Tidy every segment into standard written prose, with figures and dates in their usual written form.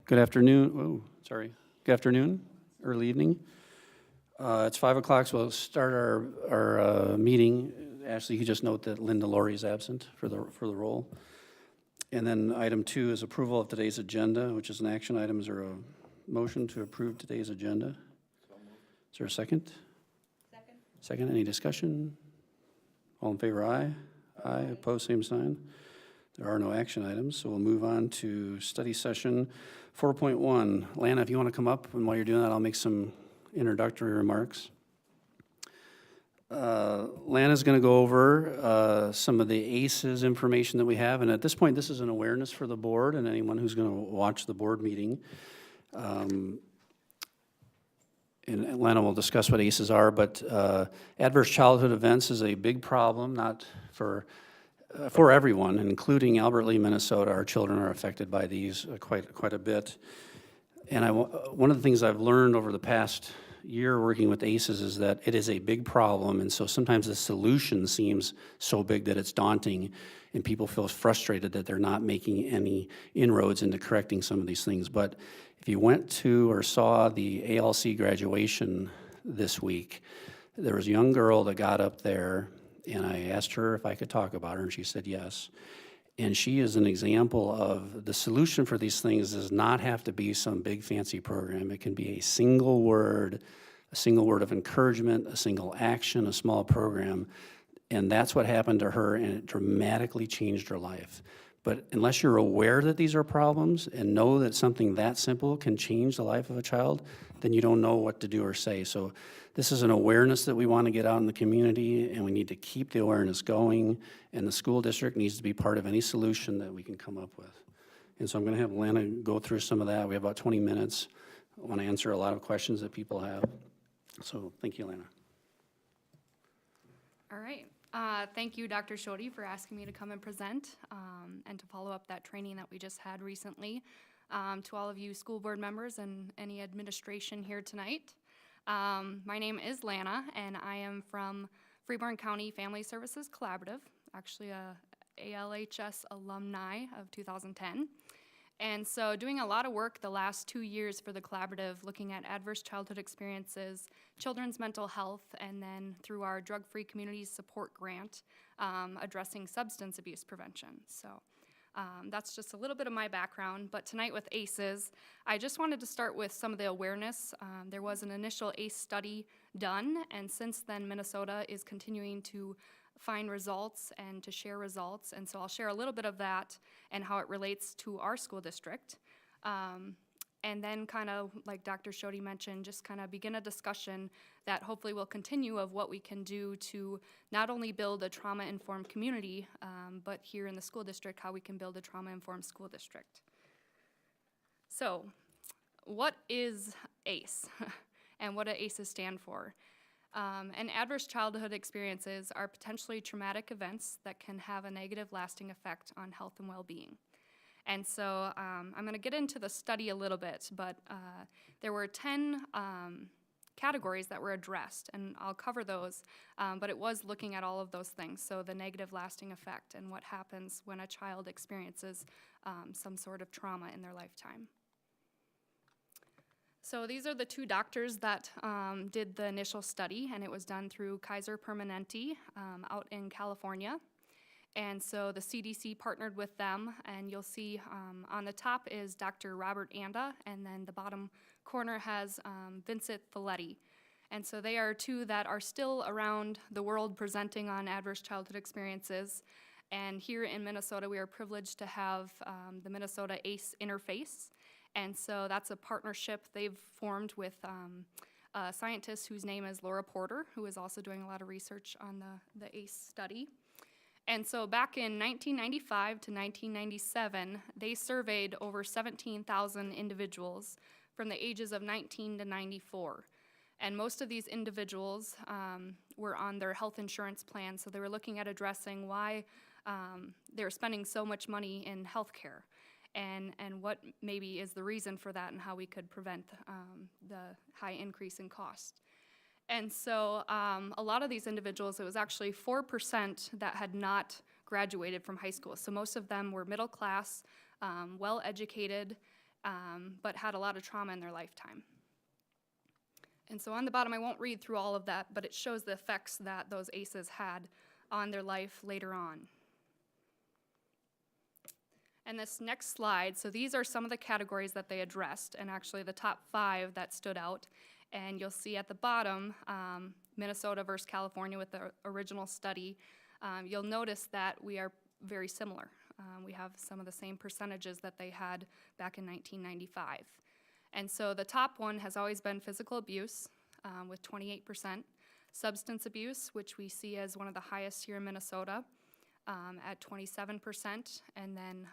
Good afternoon. Good afternoon, early evening. It's 5 o'clock, so we'll start our meeting. Ashley, you could just note that Linda Laurie is absent for the role. And then item 2 is approval of today's agenda, which is an action item. Is there a motion to approve today's agenda? Is there a second? Second. Any discussion? All in favor, aye. Aye. Opposed, same sign. There are no action items, so we'll move on to study session 4.1. Lana, if you want to come up, and while you're doing that, I'll make some introductory remarks. Lana's going to go over some of the ACEs information that we have, and at this point, this is an awareness for the board and anyone who's going to watch the board meeting. And Lana will discuss what ACEs are, but adverse childhood events is a big problem, not for everyone, including Albert Lea, Minnesota. Our children are affected by these quite a bit. And one of the things I've learned over the past year working with ACEs is that it is a big problem, and so sometimes the solution seems so big that it's daunting, and people feel frustrated that they're not making any inroads into correcting some of these things. But if you went to or saw the ALC graduation this week, there was a young girl that got up there, and I asked her if I could talk about her, and she said yes. And she is an example of the solution for these things does not have to be some big fancy program. It can be a single word of encouragement, a single action, a small program. And that's what happened to her, and it dramatically changed her life. But unless you're aware that these are problems and know that something that simple can change the life of a child, then you don't know what to do or say. So this is an awareness that we want to get out in the community, and we need to keep the awareness going, and the school district needs to be part of any solution that we can come up with. And so I'm going to have Lana go through some of that. We have about 20 minutes. I want to answer a lot of questions that people have. So thank you, Lana. All right. Thank you, Dr. Shoddy, for asking me to come and present and to follow up that training that we just had recently. To all of you school board members and any administration here tonight. My name is Lana, and I am from Freeborn County Family Services Collaborative, actually a ALHS alumni of 2010. And so doing a lot of work the last 2 years for the collaborative, looking at adverse childhood experiences, children's mental health, and then through our Drug-Free Communities Support Grant, addressing substance abuse prevention. So that's just a little bit of my background, but tonight with ACEs, I just wanted to start with some of the awareness. There was an initial ACE study done, and since then Minnesota is continuing to find results and to share results, and so I'll share a little bit of that and how it relates to our school district. And then kind of, like Dr. Shoddy mentioned, just kind of begin a discussion that hopefully will continue of what we can do to not only build a trauma-informed community, but here in the school district, how we can build a trauma-informed school district. So, what is ACE? And what do ACEs stand for? And adverse childhood experiences are potentially traumatic events that can have a negative lasting effect on health and well-being. And so I'm going to get into the study a little bit, but there were 10 categories that were addressed, and I'll cover those, but it was looking at all of those things, so the negative lasting effect and what happens when a child experiences some sort of trauma in their lifetime. So these are the two doctors that did the initial study, and it was done through Kaiser Permanente out in California. And so the CDC partnered with them, and you'll see on the top is Dr. Robert Anda, and then the bottom corner has Vincent Folletti. And so they are two that are still around the world presenting on adverse childhood experiences. And here in Minnesota, we are privileged to have the Minnesota ACE Interface. And so that's a partnership they've formed with a scientist whose name is Laura Porter, who is also doing a lot of research on the ACE study. And so back in 1995 to 1997, they surveyed over 17,000 individuals from the ages of 19 to 94. And most of these individuals were on their health insurance plan, so they were looking at addressing why they were spending so much money in health care. And what maybe is the reason for that and how we could prevent the high increase in cost. And so a lot of these individuals, it was actually 4% that had not graduated from high school. So most of them were middle class, well educated, but had a lot of trauma in their lifetime. And so on the bottom, I won't read through all of that, but it shows the effects that those ACEs had on their life later on. And this next slide, so these are some of the categories that they addressed, and actually the top 5 that stood out. And you'll see at the bottom, Minnesota versus California with the original study. You'll notice that we are very similar. We have some of the same percentages that they had back in 1995. And so the top one has always been physical abuse with 28%, substance abuse, which we see as one of the highest here in Minnesota, at 27%. And then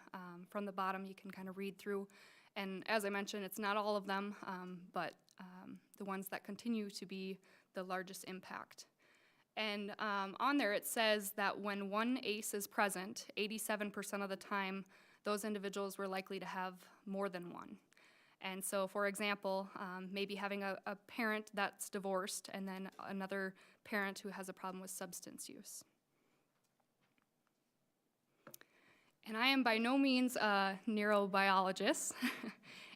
from the bottom, you can kind of read through. And as I mentioned, it's not all of them, but the ones that continue to be the largest impact. And on there it says that when one ACE is present, 87% of the time, those individuals were likely to have more than one. And so, for example, maybe having a parent that's divorced and then another parent who has a problem with substance use. And I am by no means a neurobiologist.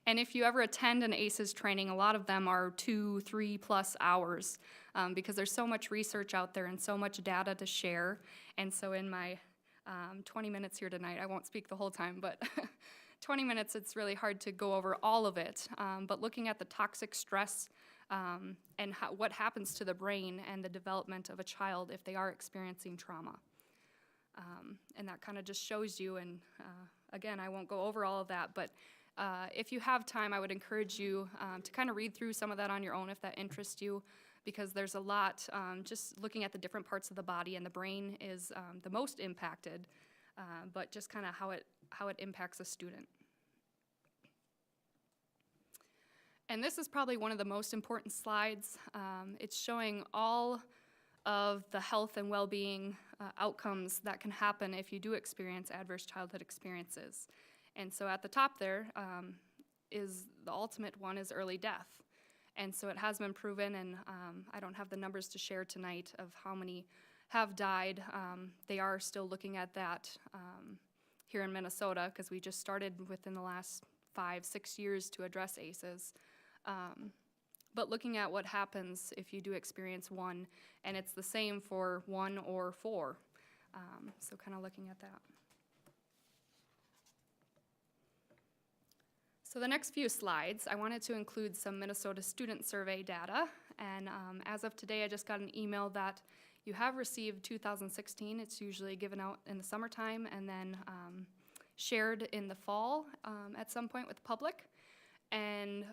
And if you ever attend an ACEs training, a lot of them are 2, 3+ hours because there's so much research out there and so much data to share. And so in my 20 minutes here tonight, I won't speak the whole time, but 20 minutes, it's really hard to go over all of it. But looking at the toxic stress and what happens to the brain and the development of a child if they are experiencing trauma. And that kind of just shows you, and again, I won't go over all of that, but if you have time, I would encourage you to kind of read through some of that on your own if that interests you, because there's a lot, just looking at the different parts of the body, and the brain is the most impacted, but just kind of how it impacts a student. And this is probably one of the most important slides. It's showing all of the health and well-being outcomes that can happen if you do experience adverse childhood experiences. And so at the top there is the ultimate one is early death. And so it has been proven, and I don't have the numbers to share tonight of how many have died. They are still looking at that here in Minnesota because we just started within the last 5-6 years to address ACEs. But looking at what happens if you do experience one, and it's the same for 1 or 4. So kind of looking at that. So the next few slides, I wanted to include some Minnesota student survey data. And as of today, I just got an email that you have received 2016. It's usually given out in the summertime and then shared in the fall at some point with the public. And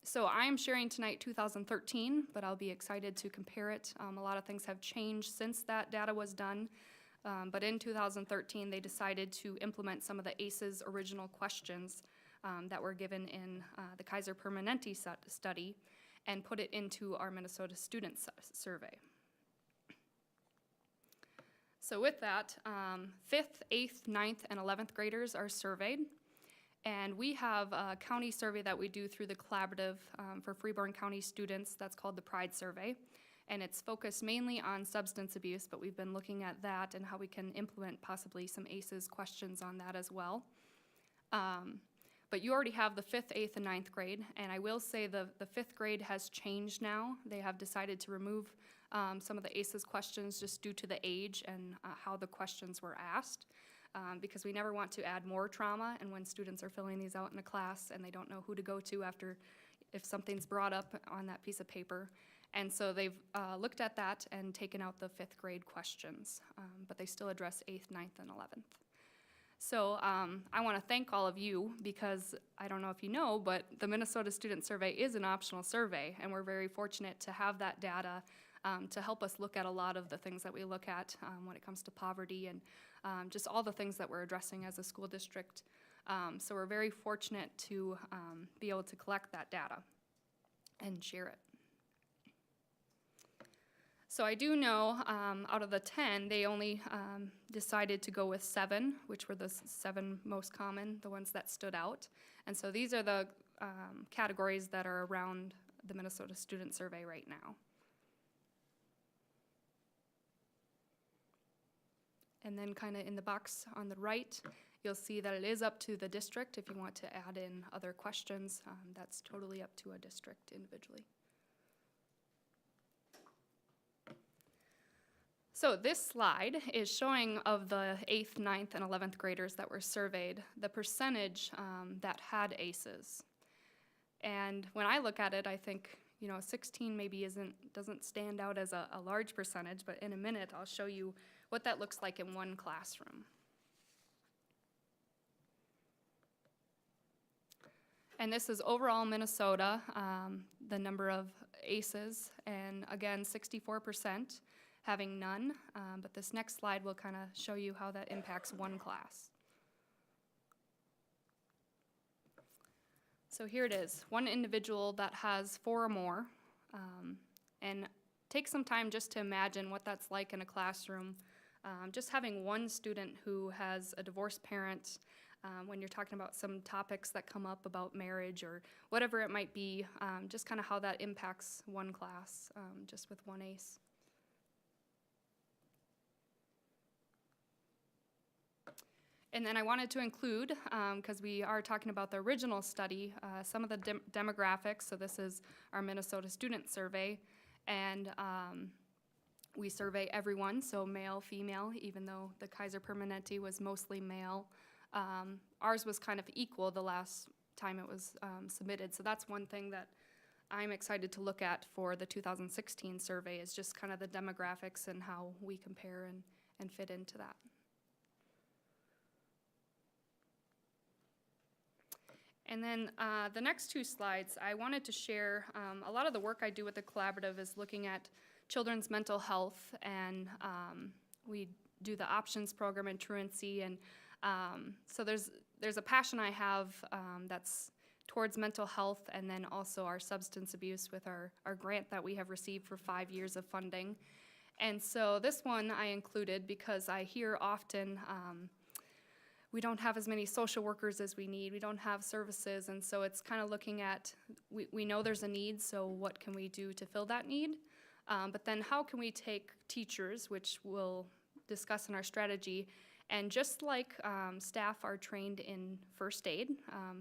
so I'm sharing tonight 2013, but I'll be excited to compare it. A lot of things have changed since that data was done. But in 2013, they decided to implement some of the ACEs original questions that were given in the Kaiser Permanente study and put it into our Minnesota student survey. So with that, 5th, 8th, 9th, and 11th graders are surveyed. And we have a county survey that we do through the collaborative for Freeborn County students. That's called the Pride Survey. And it's focused mainly on substance abuse, but we've been looking at that and how we can implement possibly some ACEs questions on that as well. But you already have the 5th, 8th, and 9th grade, and I will say the 5th grade has changed now. They have decided to remove some of the ACEs questions just due to the age and how the questions were asked, because we never want to add more trauma, and when students are filling these out in a class and they don't know who to go to after if something's brought up on that piece of paper. And so they've looked at that and taken out the 5th grade questions, but they still address 8th, 9th, and 11th. So I want to thank all of you because I don't know if you know, but the Minnesota Student Survey is an optional survey, and we're very fortunate to have that data to help us look at a lot of the things that we look at when it comes to poverty and just all the things that we're addressing as a school district. So we're very fortunate to be able to collect that data and share it. So I do know out of the 10, they only decided to go with 7, which were the 7 most common, the ones that stood out. And so these are the categories that are around the Minnesota Student Survey right now. And then kind of in the box on the right You'll see that it is up to the district. If you want to add in other questions, that's totally up to a district individually. So this slide is showing of the 8th, 9th, and 11th graders that were surveyed, the percentage that had ACEs. And when I look at it, I think, 16 maybe doesn't stand out as a large percentage, but in a minute I'll show you what that looks like in one classroom. And this is overall Minnesota, the number of ACEs, and again, 64% having none, but this next slide will kind of show you how that impacts one class. So here it is, one individual that has 4 or more, and take some time just to imagine what that's like in a classroom. Just having one student who has a divorced parent, when you're talking about some topics that come up about marriage or whatever it might be, just kind of how that impacts one class, just with one ACE. And then I wanted to include, because we are talking about the original study, some of the demographics. So this is our Minnesota student survey, and we survey everyone, so male, female, even though the Kaiser Permanente was mostly male. Ours was kind of equal the last time it was submitted, so that's one thing that I'm excited to look at for the 2016 survey, is just kind of the demographics and how we compare and fit into that. And then the next 2 slides, I wanted to share a lot of the work I do with the collaborative is looking at children's mental health, and we do the options program and truancy, and so there's a passion I have that's towards mental health, and then also our substance abuse with our grant that we have received for 5 years of funding. And so this one I included because I hear often we don't have as many social workers as we need, we don't have services, and so it's kind of looking at, we know there's a need, so what can we do to fill that need? But then how can we take teachers, which we'll discuss in our strategy, and just like staff are trained in first aid,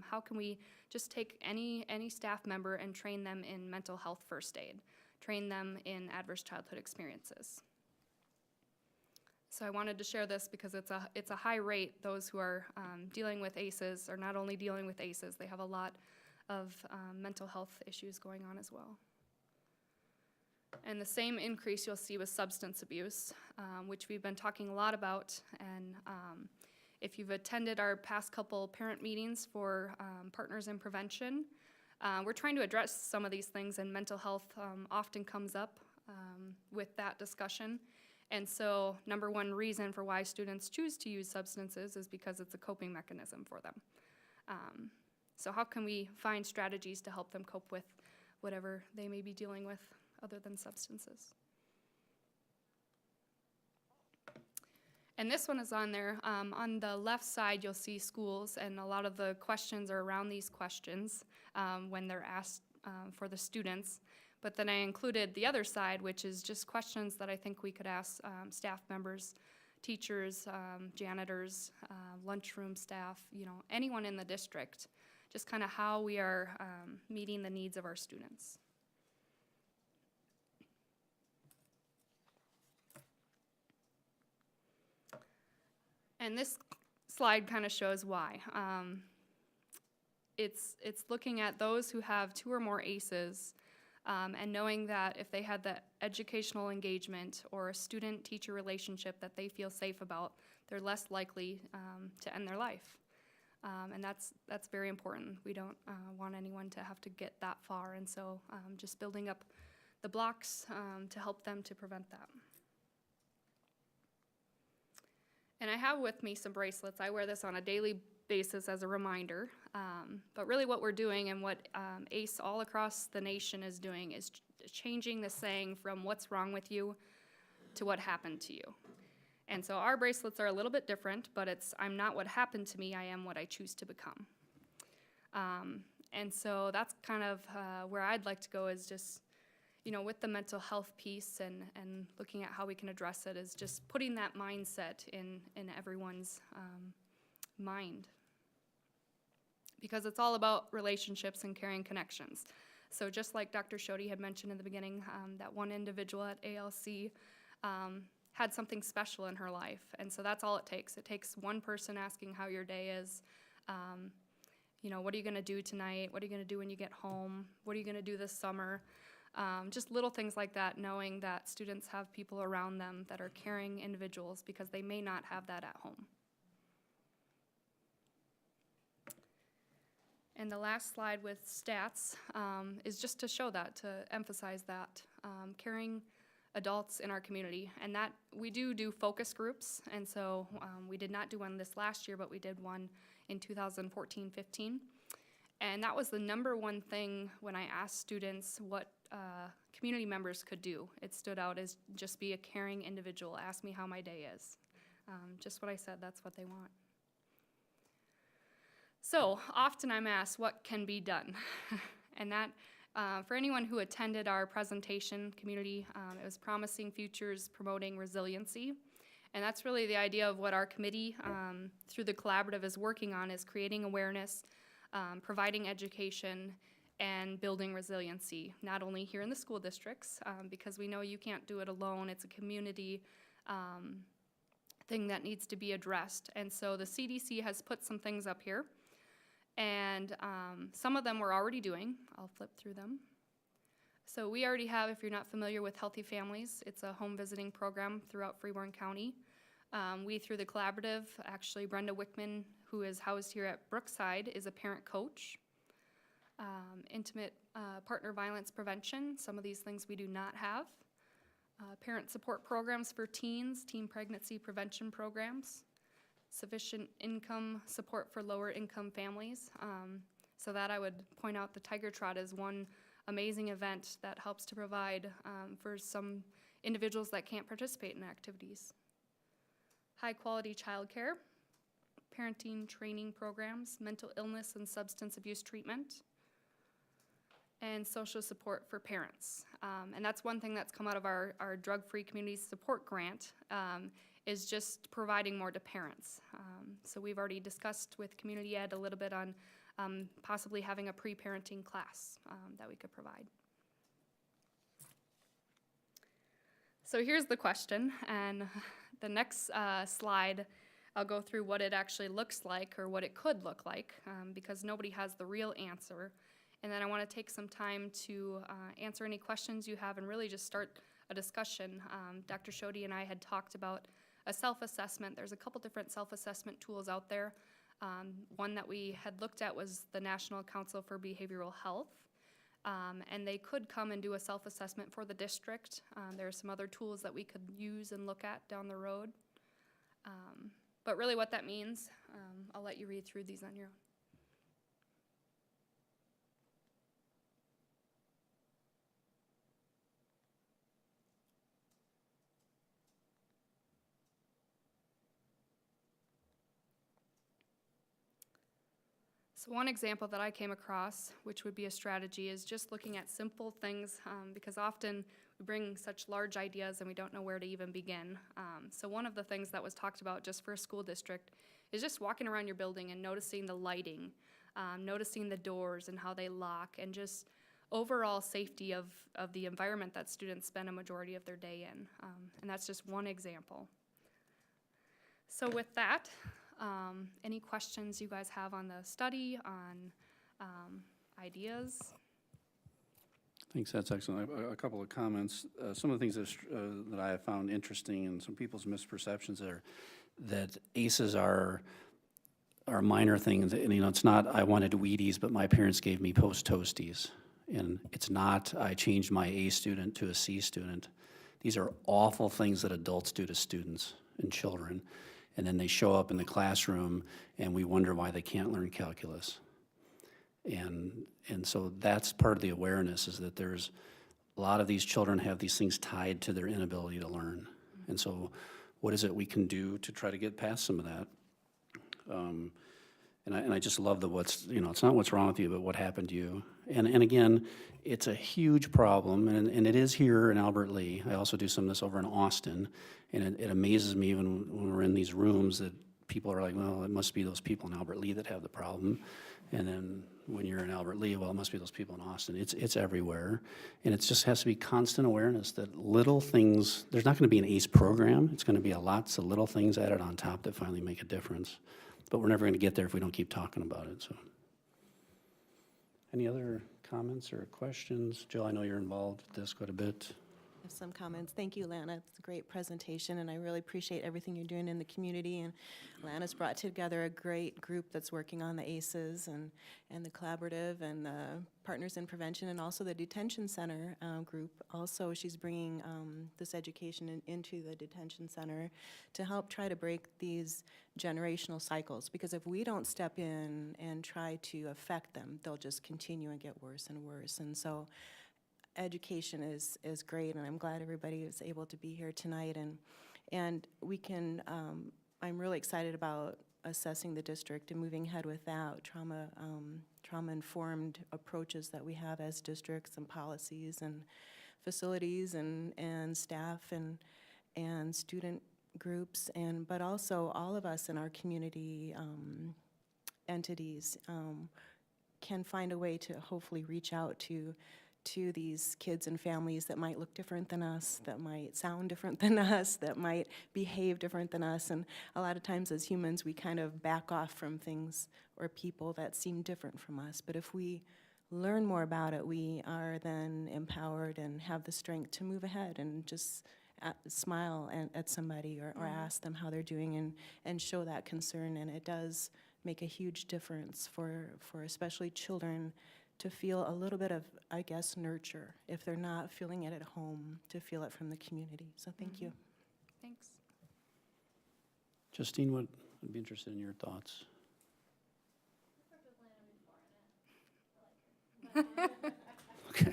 how can we just take any staff member and train them in mental health first aid, train them in adverse childhood experiences? So I wanted to share this because it's a high rate. Those who are dealing with ACEs are not only dealing with ACEs, they have a lot of mental health issues going on as well. And the same increase you'll see with substance abuse, which we've been talking a lot about. And if you've attended our past couple parent meetings for Partners in Prevention, we're trying to address some of these things, and mental health often comes up with that discussion. And so number one reason for why students choose to use substances is because it's a coping mechanism for them. So how can we find strategies to help them cope with whatever they may be dealing with other than substances? And this one is on there. On the left side, you'll see schools, and a lot of the questions are around these questions when they're asked for the students. But then I included the other side, which is just questions that I think we could ask staff members, teachers, janitors, lunchroom staff, anyone in the district, just kind of how we are meeting the needs of our students. And this slide kind of shows why. It's looking at those who have 2 or more ACEs, and knowing that if they had the educational engagement or a student-teacher relationship that they feel safe about, they're less likely to end their life. And that's very important. We don't want anyone to have to get that far, and so just building up the blocks to help them to prevent that. And I have with me some bracelets. I wear this on a daily basis as a reminder, but really what we're doing and what ACE all across the nation is doing is changing the saying from what's wrong with you to what happened to you. And so our bracelets are a little bit different, but it's I'm not what happened to me, I am what I choose to become. And so that's kind of where I'd like to go, is just, with the mental health piece and looking at how we can address it, is just putting that mindset in everyone's mind. Because it's all about relationships and caring connections. So just like Dr. Shody had mentioned in the beginning, that one individual at ALC had something special in her life. And so that's all it takes. It takes one person asking how your day is. What are you going to do tonight? What are you going to do when you get home? What are you going to do this summer? Just little things like that, knowing that students have people around them that are caring individuals because they may not have that at home. And the last slide with stats is just to show that, to emphasize that, caring adults in our community. And that we do focus groups, and so we did not do one this last year, but we did one in 2014-15. And that was the number one thing when I asked students what community members could do. It stood out as just be a caring individual, ask me how my day is. Just what I said, that's what they want. So often I'm asked what can be done. And that, for anyone who attended our presentation, community, it was Promising Futures Promoting Resiliency. And that's really the idea of what our committee through the collaborative is working on, is creating awareness, providing education, and building resiliency, not only here in the school districts, because we know you can't do it alone. It's a community thing that needs to be addressed. And so the CDC has put some things up here. And some of them we're already doing. I'll flip through them. So we already have, if you're not familiar with Healthy Families, it's a home visiting program throughout Freeborn County. We, through the collaborative, actually Brenda Wickman, who is housed here at Brookside, is a parent coach. Intimate partner violence prevention, some of these things we do not have. Parent support programs for teens, teen pregnancy prevention programs. Sufficient income support for lower income families. So that I would point out the Tiger Trot is one amazing event that helps to provide for some individuals that can't participate in activities. High quality childcare, parenting training programs, mental illness and substance abuse treatment, and social support for parents. And that's one thing that's come out of our drug-free community support grant, is just providing more to parents. So we've already discussed with Community Ed a little bit on possibly having a pre-parenting class that we could provide. So here's the question, and the next slide, I'll go through what it actually looks like or what it could look like, because nobody has the real answer. And then I want to take some time to answer any questions you have and really just start a discussion. Dr. Shody and I had talked about a self-assessment. There's a couple different self-assessment tools out there. One that we had looked at was the National Council for Behavioral Health. And they could come and do a self-assessment for the district. There are some other tools that we could use and look at down the road. But really what that means, I'll let you read through these on your own. So one example that I came across, which would be a strategy, is just looking at simple things, because often we bring such large ideas and we don't know where to even begin. So one of the things that was talked about just for a school district is just walking around your building and noticing the lighting, noticing the doors and how they lock, and just overall safety of the environment that students spend a majority of their day in. And that's just one example. So with that, any questions you guys have on the study, on ideas? Thanks, that's excellent. A couple of comments. Some of the things that I have found interesting, and some people's misperceptions are that ACEs are minor things. And, it's not I wanted Wheaties, but my parents gave me Post Toasties. And it's not I changed my A student to a C student. These are awful things that adults do to students and children. And then they show up in the classroom and we wonder why they can't learn calculus. And so that's part of the awareness, is that there's a lot of these children have these things tied to their inability to learn. And so what is it we can do to try to get past some of that? And I just love it's not what's wrong with you, but what happened to you. And again, it's a huge problem, and it is here in Albert Lea. I also do some of this over in Austin, and it amazes me when we're in these rooms that people are like, well, it must be those people in Albert Lea that have the problem. And then when you're in Albert Lea, well, it must be those people in Austin. It's everywhere. And it just has to be constant awareness that little things, there's not gonna be an ACE program. It's gonna be lots of little things added on top that finally make a difference. But we're never gonna get there if we don't keep talking about it, so. Any other comments or questions? Jill, I know you're involved with this quite a bit. I have some comments. Thank you, Lana. It's a great presentation, and I really appreciate everything you're doing in the community. And Lana's brought together a great group that's working on the ACEs and the collaborative and the Partners in Prevention, and also the detention center group. Also, she's bringing this education into the detention center to help try to break these generational cycles. Because if we don't step in and try to affect them, they'll just continue and get worse and worse. And so education is great, and I'm glad everybody was able to be here tonight. And we can, I'm really excited about assessing the district and moving ahead with that, trauma-informed approaches that we have as districts and policies and facilities and staff and student groups, but also all of us in our community entities can find a way to hopefully reach out to these kids and families that might look different than us, that might sound different than us, that might behave different than us. And a lot of times as humans, we kind of back off from things or people that seem different from us. But if we learn more about it, we are then empowered and have the strength to move ahead and just smile at somebody or ask them how they're doing and show that concern. And it does make a huge difference for especially children to feel a little bit of, I guess, nurture if they're not feeling it at home, to feel it from the community. So thank you. Thanks. Justine, I'd be interested in your thoughts. Okay.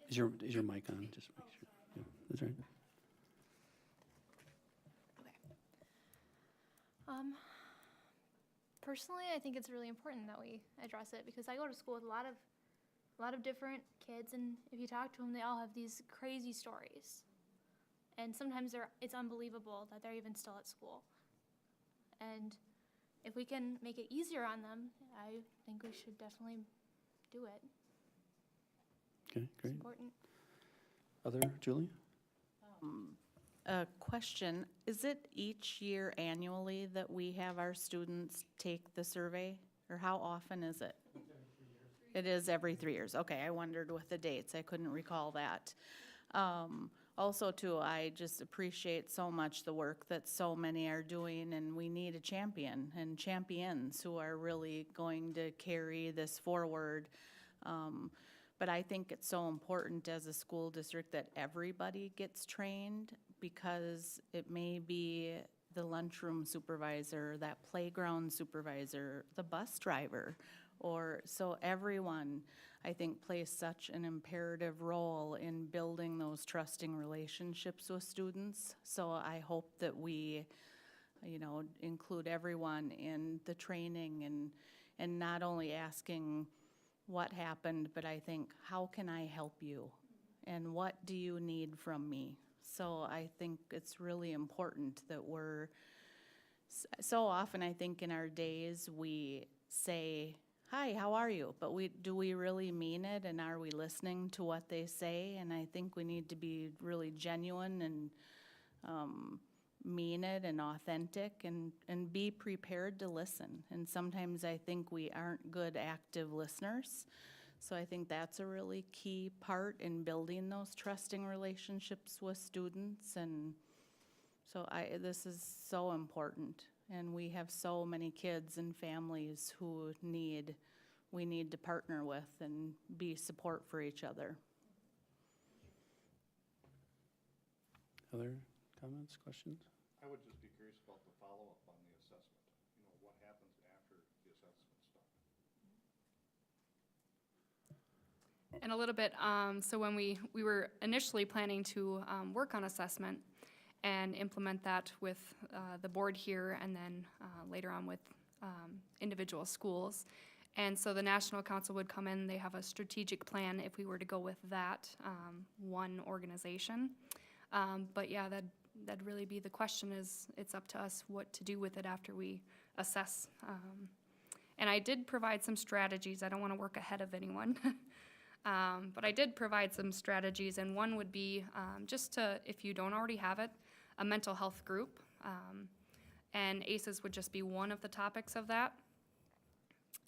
Is your mic on? Just make sure. Yeah, that's right. Personally, I think it's really important that we address it because I go to school with a lot of different kids, and if you talk to them, they all have these crazy stories. And sometimes it's unbelievable that they're even still at school. And if we can make it easier on them, I think we should definitely do it. Okay, great. It's important. Other, Julie? A question, is it each year annually that we have our students take the survey? Or how often is it? It is every 3 years. Okay, I wondered with the dates. I couldn't recall that. Also, too, I just appreciate so much the work that so many are doing, and we need a champion and champions who are really going to carry this forward. But I think it's so important as a school district that everybody gets trained, because it may be the lunchroom supervisor, that playground supervisor, the bus driver, or so everyone, I think, plays such an imperative role in building those trusting relationships with students. So I hope that we, include everyone in the training and not only asking what happened, but I think, how can I help you? And what do you need from me? So I think it's really important that so often I think in our days we say, hi, how are you? But do we really mean it, and are we listening to what they say? And I think we need to be really genuine and mean it and authentic and be prepared to listen. And sometimes I think we aren't good active listeners. So I think that's a really key part in building those trusting relationships with students. And so this is so important. And we have so many kids and families who we need to partner with and be support for each other. Other comments, questions? I would just be curious about the follow-up on the assessment. What happens after the assessment's done? And a little bit, so when we were initially planning to work on assessment and implement that with the board here, and then later on with individual schools. And so the National Council would come in, they have a strategic plan if we were to go with that one organization. But yeah, that'd really be the question. Is it's up to us what to do with it after we assess. And I did provide some strategies. I don't want to work ahead of anyone. But I did provide some strategies, and one would be just to, if you don't already have it, a mental health group. And ACEs would just be one of the topics of that.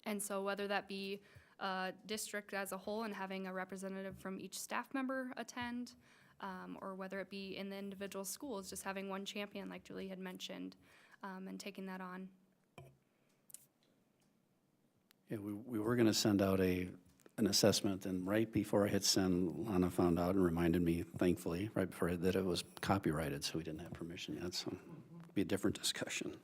And so whether that be a district as a whole and having a representative from each staff member attend, or whether it be in the individual schools, just having one champion like Julie had mentioned, and taking that on. Yeah, we were going to send out an assessment, and right before I hit send, Lana found out and reminded me, thankfully, right before that it was copyrighted, so we didn't have permission yet, so it'll be a different discussion.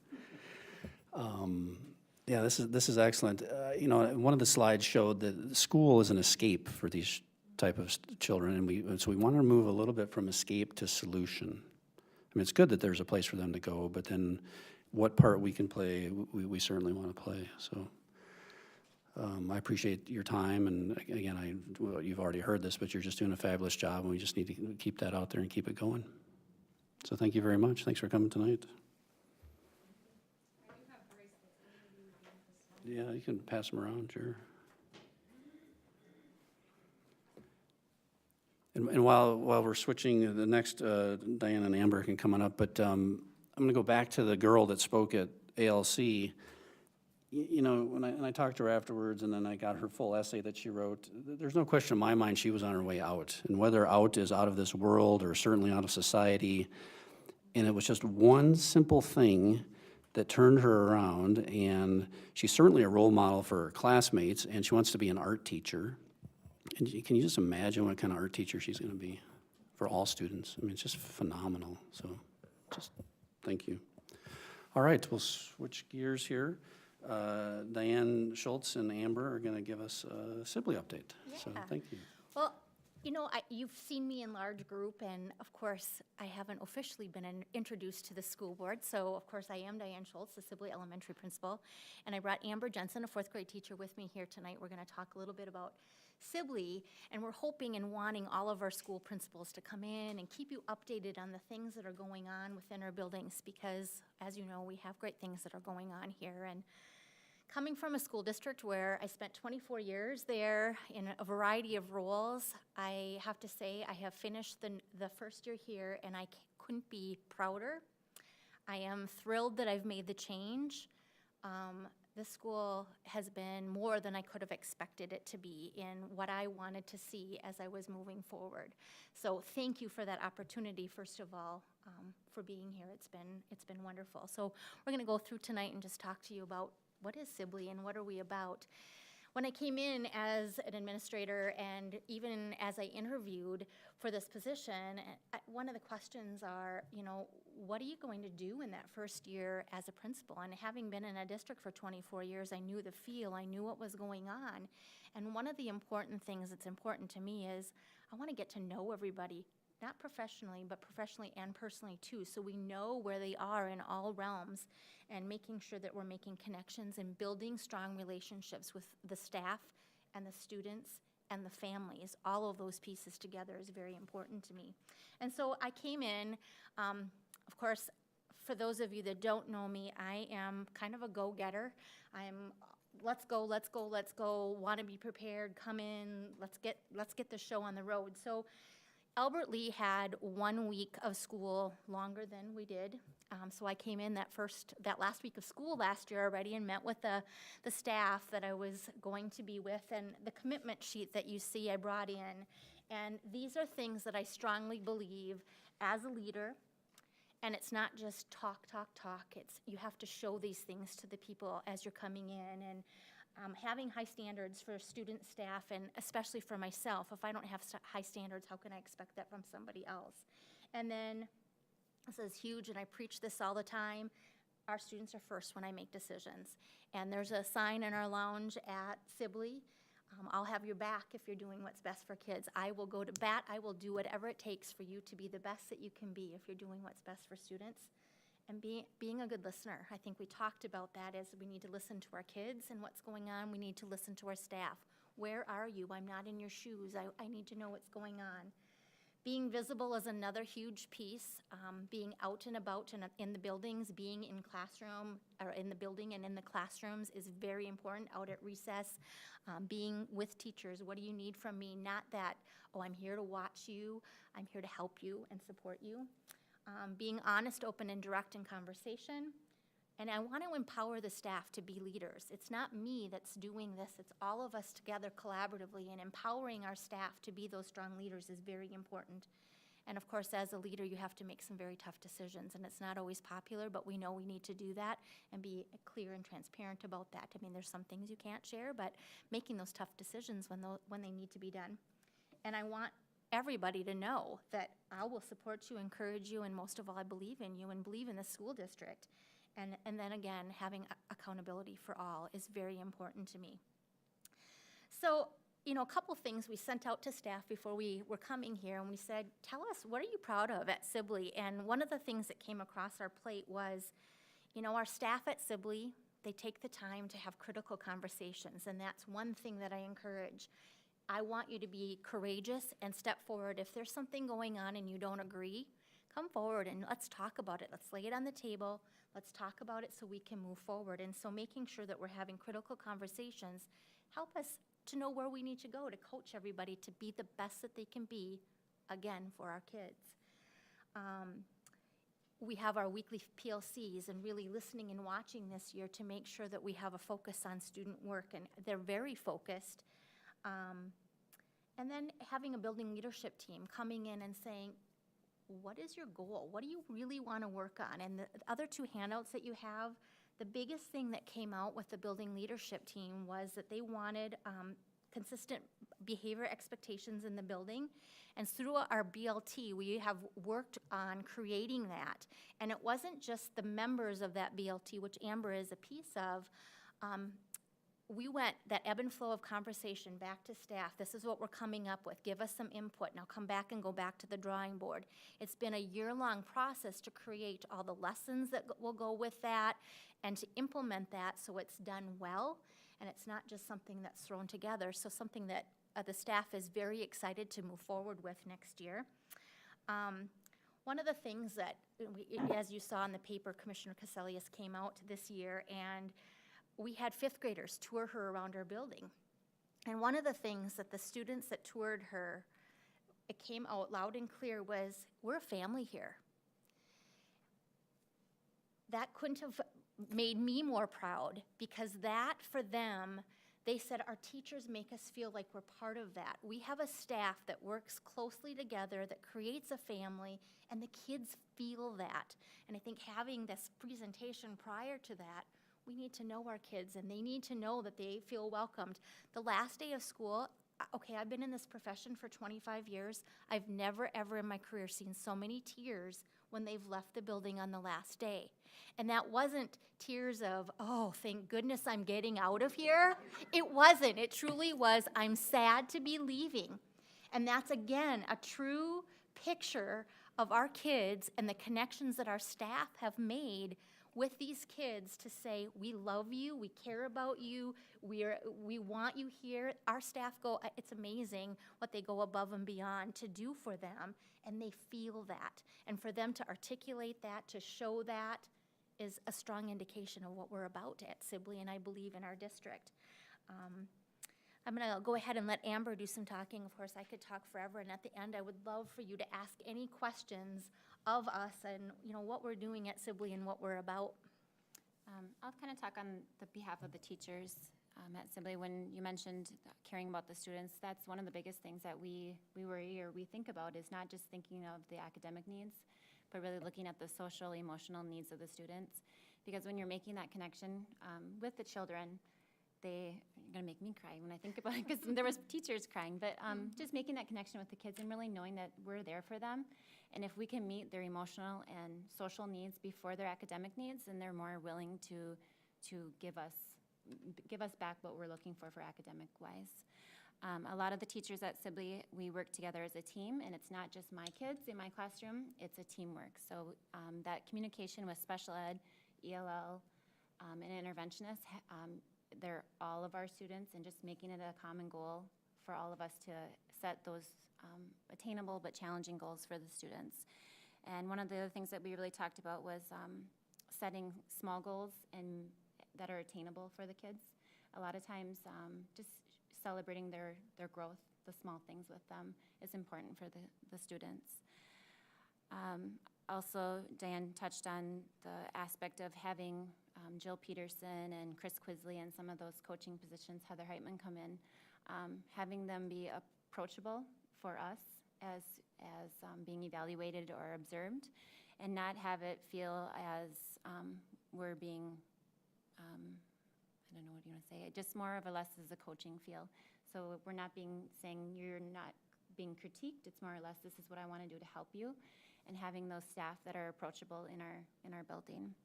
Yeah, this is excellent. You know, one of the slides showed that school is an escape for these type of children, and so we want to move a little bit from escape to solution. I mean, it's good that there's a place for them to go, but then what part we can play, we certainly want to play, so. I appreciate your time, and again, well, you've already heard this, but you're just doing a fabulous job, and we just need to keep that out there and keep it going. So thank you very much. Thanks for coming tonight. Yeah, you can pass them around, sure. And while we're switching, the next, Diane and Amber can come on up, but I'm going to go back to the girl that spoke at ALC. You know, when I talked to her afterwards, and then I got her full essay that she wrote, there's no question in my mind she was on her way out. And whether out is out of this world or certainly out of society, and it was just one simple thing that turned her around, and she's certainly a role model for her classmates, and she wants to be an art teacher. And can you just imagine what kind of art teacher she's going to be for all students? I mean, it's just phenomenal. So just thank you. All right, we'll switch gears here. Diane Schultz and Amber are going to give us a Sibley update. So Yeah. thank you. Well, you know, you've seen me in large group, and of course, I haven't officially been introduced to the school board. So, of course, I am Diane Schultz, the Sibley Elementary principal, and I brought Amber Jensen, a fourth grade teacher, with me here tonight. We're going to talk a little bit about Sibley, and we're hoping and wanting all of our school principals to come in and keep you updated on the things that are going on within our buildings, because, as you know, we have great things that are going on here. And coming from a school district where I spent 24 years there in a variety of roles, I have to say I have finished the first year here, and I couldn't be prouder. I am thrilled that I've made the change. This school has been more than I could have expected it to be in what I wanted to see as I was moving forward. So thank you for that opportunity, first of all, for being here. It's been wonderful. So we're going to go through tonight and just talk to you about what is Sibley and what are we about. When I came in as an administrator, and even as I interviewed for this position, one of the questions are, you know, what are you going to do in that first year as a principal? And having been in a district for 24 years, I knew the feel, I knew what was going on. And one of the important things that's important to me is I want to get to know everybody, not professionally, but professionally and personally too, so we know where they are in all realms, and making sure that we're making connections and building strong relationships with the staff and the students and the families. All of those pieces together is very important to me. And so I came in, of course, for those of you that don't know me, I am kind of a go-getter. I'm let's go, let's go, let's go, want to be prepared, come in, let's get the show on the road. So Albert Lee had 1 week of school longer than we did. So I came in that last week of school last year already and met with the staff that I was going to be with, and the commitment sheet that you see I brought in. And these are things that I strongly believe as a leader, and it's not just talk. It's you have to show these things to the people as you're coming in, and having high standards for student, staff, and especially for myself. If I don't have high standards, how can I expect that from somebody else? And then, this is huge, and I preach this all the time, our students are first when I make decisions. And there's a sign in our lounge at Sibley, I'll have your back if you're doing what's best for kids. I will go to bat, I will do whatever it takes for you to be the best that you can be if you're doing what's best for students. And being a good listener. I think we talked about that, as we need to listen to our kids and what's going on. We need to listen to our staff. Where are you? I'm not in your shoes. I need to know what's going on. Being visible is another huge piece. Being out and about in the buildings, being in classroom, or in the building and in the classrooms is very important, out at recess. Being with teachers, what do you need from me? Not that, oh, I'm here to watch you, I'm here to help you and support you. Being honest, open, and direct in conversation. And I want to empower the staff to be leaders. It's not me that's doing this, it's all of us together collaboratively, and empowering our staff to be those strong leaders is very important. And of course, as a leader, you have to make some very tough decisions, and it's not always popular, but we know we need to do that and be clear and transparent about that. I mean, there's some things you can't share, but making those tough decisions when they need to be done. And I want everybody to know that I will support you, encourage you, and most of all, I believe in you and believe in the school district. And then again, having accountability for all is very important to me. So, you know, a couple things we sent out to staff before we were coming here, and we said, tell us, what are you proud of at Sibley? And one of the things that came across our plate was, you know, our staff at Sibley, they take the time to have critical conversations, and that's one thing that I encourage. I want you to be courageous and step forward. If there's something going on and you don't agree, come forward and let's talk about it. Let's lay it on the table. Let's talk about it so we can move forward. And so making sure that we're having critical conversations help us to know where we need to go to coach everybody to be the best that they can be, again, for our kids. We have our weekly PLCs, and really listening and watching this year to make sure that we have a focus on student work, and they're very focused. And then having a building leadership team coming in and saying, what is your goal? What do you really want to work on? And the other two handouts that you have, the biggest thing that came out with the building leadership team was that they wanted consistent behavior expectations in the building. And through our BLT, we have worked on creating that. And it wasn't just the members of that BLT, which Amber is a piece of. We went that ebb and flow of conversation back to staff. This is what we're coming up with. Give us some input. Now come back and go back to the drawing board. It's been a year-long process to create all the lessons that will go with that and to implement that so it's done well and it's not just something that's thrown together. So something that the staff is very excited to move forward with next year. One of the things that, as you saw in the paper, Commissioner Caselius came out this year, and we had fifth graders tour her around our building. And one of the things that the students that toured her, it came out loud and clear, was, we're a family here. That couldn't have made me more proud, because that, for them, they said, our teachers make us feel like we're part of that. We have a staff that works closely together, that creates a family, and the kids feel that. And I think having this presentation prior to that, we need to know our kids, and they need to know that they feel welcomed. The last day of school, okay, I've been in this profession for 25 years. I've never, ever in my career seen so many tears when they've left the building on the last day. And that wasn't tears of, oh, thank goodness I'm getting out of here. It wasn't. It truly was, I'm sad to be leaving. And that's, again, a true picture of our kids and the connections that our staff have made with these kids to say, we love you, we care about you, we want you here. Our staff it's amazing what they go above and beyond to do for them, and they feel that. And for them to articulate that, to show that, is a strong indication of what we're about at Sibley, and I believe in our district. I'm gonna go ahead and let Amber do some talking. Of course, I could talk forever, and at the end, I would love for you to ask any questions of us and, you know, what we're doing at Sibley and what we're about. I'll kind of talk on the behalf of the teachers at Sibley. When you mentioned caring about the students, that's one of the biggest things that we worry or we think about, is not just thinking of the academic needs, but really looking at the social, emotional needs of the students. Because when you're making that connection with the children, you're gonna make me cry when I think about it, because there was teachers crying, but just making that connection with the kids and really knowing that we're there for them. And if we can meet their emotional and social needs before their academic needs, then they're more willing to give us back what we're looking for academic wise. A lot of the teachers at Sibley, we work together as a team, and it's not just my kids in my classroom, it's a teamwork. So that communication with special ed, ELL, and interventionists, they're all of our students, and just making it a common goal for all of us to set those attainable but challenging goals for the students. And one of the other things that we really talked about was setting small goals and that are attainable for the kids. A lot of times, just celebrating their growth, the small things with them, is important for the students. Also, Diane touched on the aspect of having Jill Peterson and Chris Quisley and some of those coaching positions, Heather Heitman, come in, having them be approachable for us as being evaluated or observed, and not have it feel as we're being, I don't know what you want to say, just more of a less as a coaching feel. So we're not saying you're not being critiqued, it's more or less this is what I want to do to help you, and having those staff that are approachable in our building.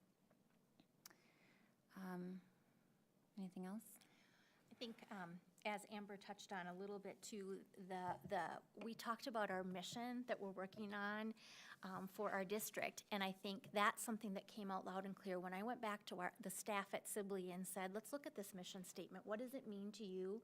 Anything else? I think, as Amber touched on a little bit too, we talked about our mission that we're working on for our district, and I think that's something that came out loud and clear when I went back to the staff at Sibley and said, let's look at this mission statement. What does it mean to you?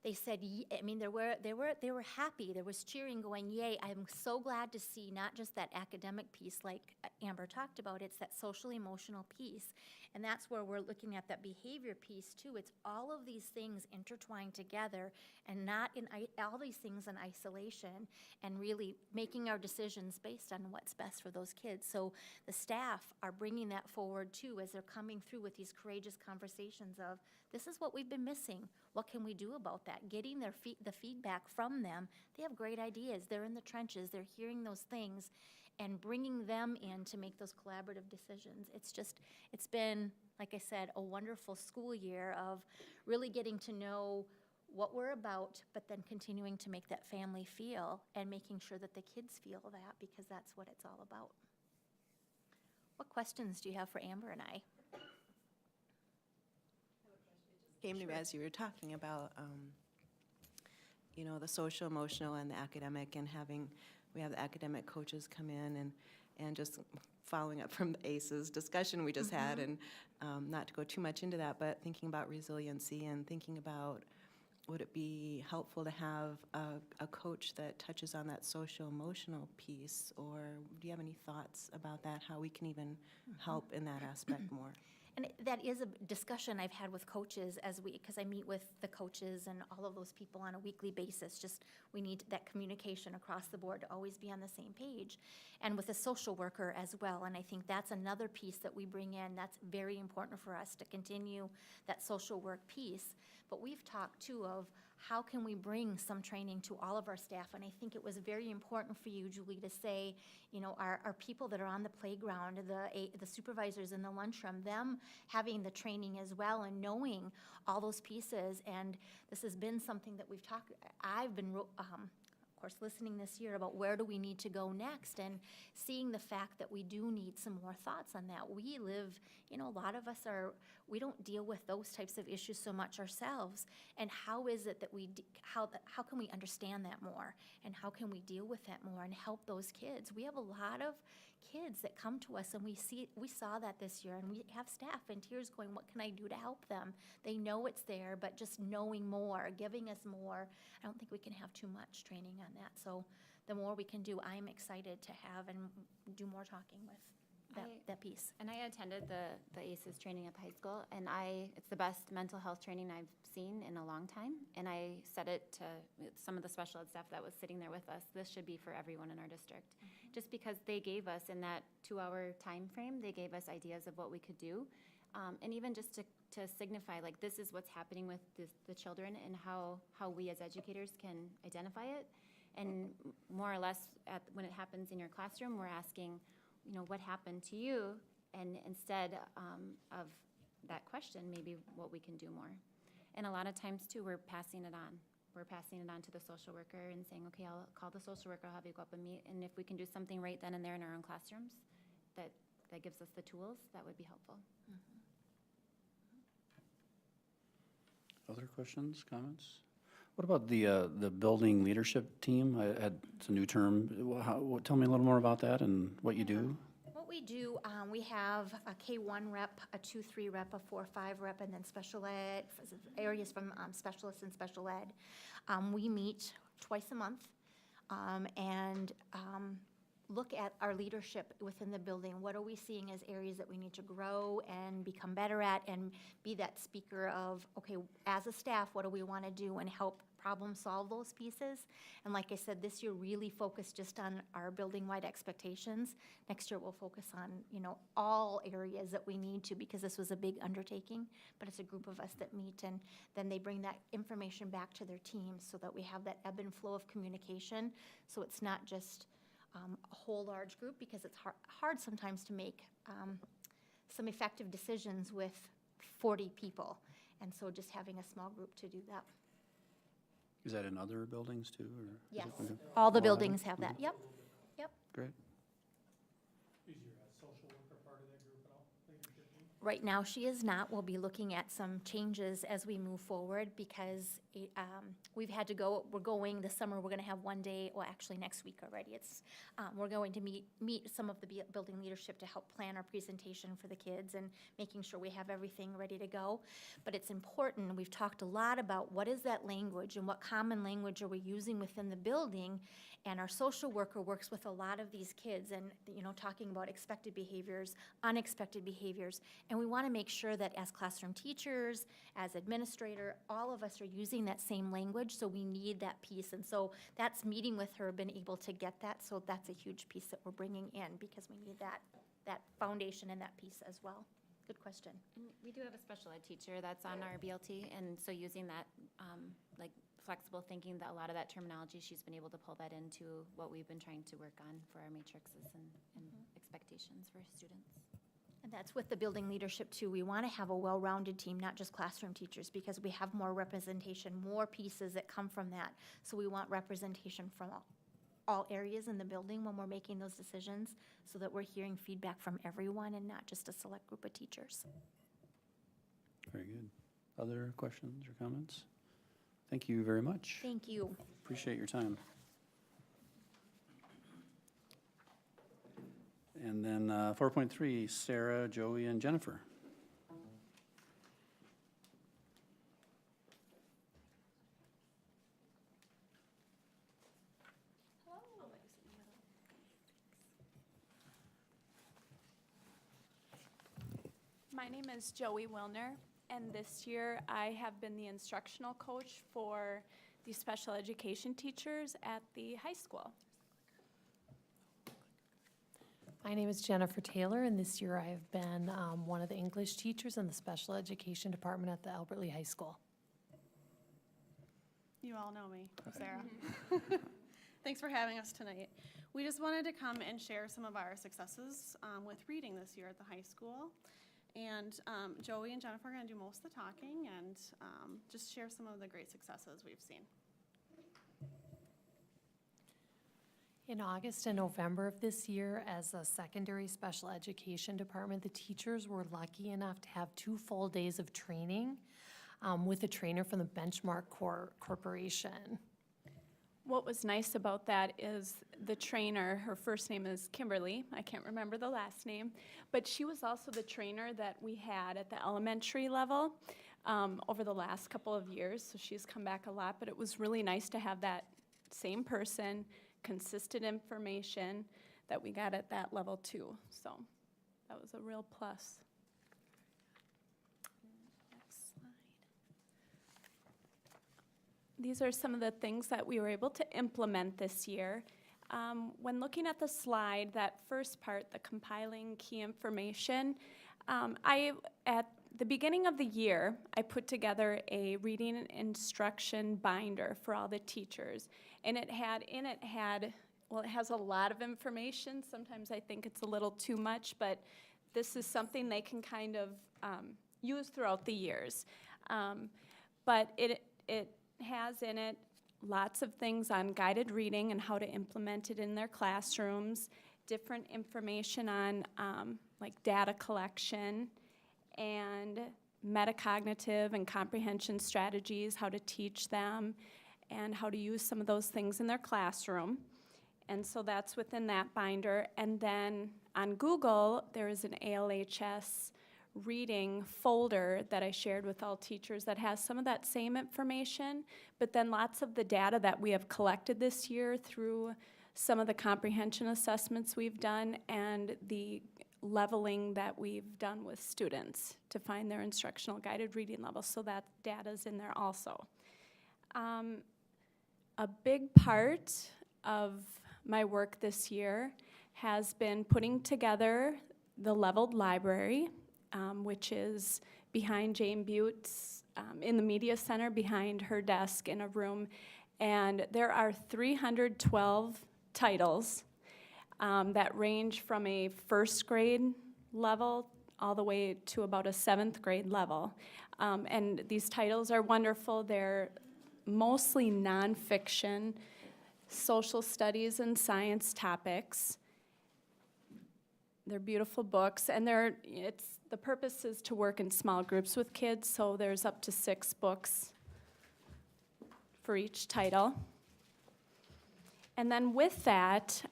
They said, I mean, they were happy. There was cheering going, yay. I'm so glad to see not just that academic piece like Amber talked about, it's that social emotional piece. And that's where we're looking at that behavior piece too. It's all of these things intertwined together and not in all these things in isolation, and really making our decisions based on what's best for those kids. So the staff are bringing that forward too as they're coming through with these courageous conversations of, this is what we've been missing. What can we do about that? Getting the feedback from them. They have great ideas. They're in the trenches. They're hearing those things and bringing them in to make those collaborative decisions. It's been, like I said, a wonderful school year of really getting to know what we're about, but then continuing to make that family feel and making sure that the kids feel that, because that's what it's all about. What questions do you have for Amber and I? Came to me as you were talking about, you know, the social, emotional, and the academic, and we have the academic coaches come in, and just following up from the ACEs discussion we just had, and not to go too much into that, but thinking about resiliency and thinking about, would it be helpful to have a coach that touches on that social, emotional piece, or do you have any thoughts about that, how we can even help in that aspect more? And that is a discussion I've had with coaches because I meet with the coaches and all of those people on a weekly basis. Just we need that communication across the board to always be on the same page, and with a social worker as well. And I think that's another piece that we bring in. That's very important for us to continue that social work piece. But we've talked too of how can we bring some training to all of our staff. And I think it was very important for you, Julie, to say, you know, our people that are on the playground, the supervisors in the lunchroom, them having the training as well and knowing all those pieces. And this has been something that I've been, of course, listening this year about where do we need to go next, and seeing the fact that we do need some more thoughts on that. We live, you know, a lot of us we don't deal with those types of issues so much ourselves. And how is it that how can we understand that more? And how can we deal with that more and help those kids? We have a lot of kids that come to us, and we saw that this year, and we have staff in tears going, what can I do to help them? They know it's there, but just knowing more, giving us more, I don't think we can have too much training on that. So the more we can do, I'm excited to have and do more talking with that piece. And I attended the ACEs training at the high school, and it's the best mental health training I've seen in a long time. And I said it to some of the special ed staff that was sitting there with us, this should be for everyone in our district. Just because they gave us, in that 2-hour time frame, they gave us ideas of what we could do. And even just to signify, like, this is what's happening with the children, and how we as educators can identify it. And more or less, when it happens in your classroom, we're asking, you know, what happened to you? And instead of that question, maybe what we can do more. And a lot of times, too, we're passing it on. We're passing it on to the social worker and saying, okay, I'll call the social worker, I'll have you go up and meet. And if we can do something right then and there in our own classrooms that gives us the tools, that would be helpful. Other questions, comments? What about the building leadership team? It's a new term. Tell me a little more about that and what you do. What we do, we have a K-1 rep, a 2-3 rep, a 4-5 rep, and then special ed, areas from specialists and special ed. We meet twice a month, and look at our leadership within the building. What are we seeing as areas that we need to grow and become better at, and be that speaker of, okay, as a staff, what do we want to do, and help problem solve those pieces. And like I said, this year really focused just on our building-wide expectations. Next year we'll focus on, all areas that we need to, because this was a big undertaking, but it's a group of us that meet, and then they bring that information back to their teams so that we have that ebb and flow of communication. So it's not just a whole large group, because it's hard sometimes to make some effective decisions with 40 people. And so just having a small group to do that. Is that in other buildings too, or? Yes, is it- all the of buildings them? have that, yep. Great. Is your social worker part of that group at all, leadership team? Right now, she is not. We'll be looking at some changes as we move forward, because we've had to go, we're going this summer, we're gonna have one day, well, actually next week already. We're going to meet some of the building leadership to help plan our presentation for the kids and making sure we have everything ready to go. But it's important, we've talked a lot about what is that language and what common language are we using within the building. And our social worker works with a lot of these kids and, talking about expected behaviors, unexpected behaviors. And we want to make sure that as classroom teachers, as administrator, all of us are using that same language, so we need that piece. And so that's meeting with her, been able to get that, so that's a huge piece that we're bringing in, because we need that foundation and that piece as well. Good question. And we do have a special ed teacher that's on our BLT, and so using that, like flexible thinking, that a lot of that terminology, she's been able to pull that into what we've been trying to work on for our matrices and expectations for students. And that's with the building leadership too. We want to have a well-rounded team, not just classroom teachers, because we have more representation, more pieces that come from that. So we want representation from all areas in the building when we're making those decisions, so that we're hearing feedback from everyone and not just a select group of teachers. Very good. Other questions or comments? Thank you very much. Thank you. Appreciate your time. And then 4.3, Sarah, Joey, and Jennifer. My name is Joey Wilner, and this year I have been the instructional coach for the special education teachers at the high school. My name is Jennifer Taylor, and this year I have been one of the English teachers in the special education department at the Albert Lee High School. You all know me, I'm Sarah. Thanks for having us tonight. We just wanted to come and share some of our successes with reading this year at the high school. And Joey and Jennifer are going to do most of the talking and just share some of the great successes we've seen. In August and November of this year, as a secondary special education department, the teachers were lucky enough to have 2 full days of training with a trainer from the Benchmark Corporation. What was nice about that is the trainer, her first name is Kimberly, I can't remember the last name, but she was also the trainer that we had at the elementary level over the last couple of years, so she's come back a lot, but it was really nice to have that same person, consistent information that we got at that level too, so that was a real plus. These are some of the things that we were able to implement this year. When looking at the slide, that first part, the compiling key information, at the beginning of the year, I put together a reading and instruction binder for all the teachers. And it has a lot of information. Sometimes I think it's a little too much, but this is something they can kind of use throughout the years. But it has in it lots of things on guided reading and how to implement it in their classrooms, different information on like data collection and metacognitive and comprehension strategies, how to teach them and how to use some of those things in their classroom. And so that's within that binder. And then on Google, there is an ALHS reading folder that I shared with all teachers that has some of that same information, but then lots of the data that we have collected this year through some of the comprehension assessments we've done and the leveling that we've done with students to find their instructional guided reading level. So that data's in there also. A big part of my work this year has been putting together the leveled library, which is behind Jane Butte's, in the media center behind her desk in a room. And there are 312 titles that range from a first grade level all the way to about a 7th grade level. And these titles are wonderful. They're mostly nonfiction, social studies and science topics. They're beautiful books, and the purpose is to work in small groups with kids, so there's up to 6 books for each title. And then with that,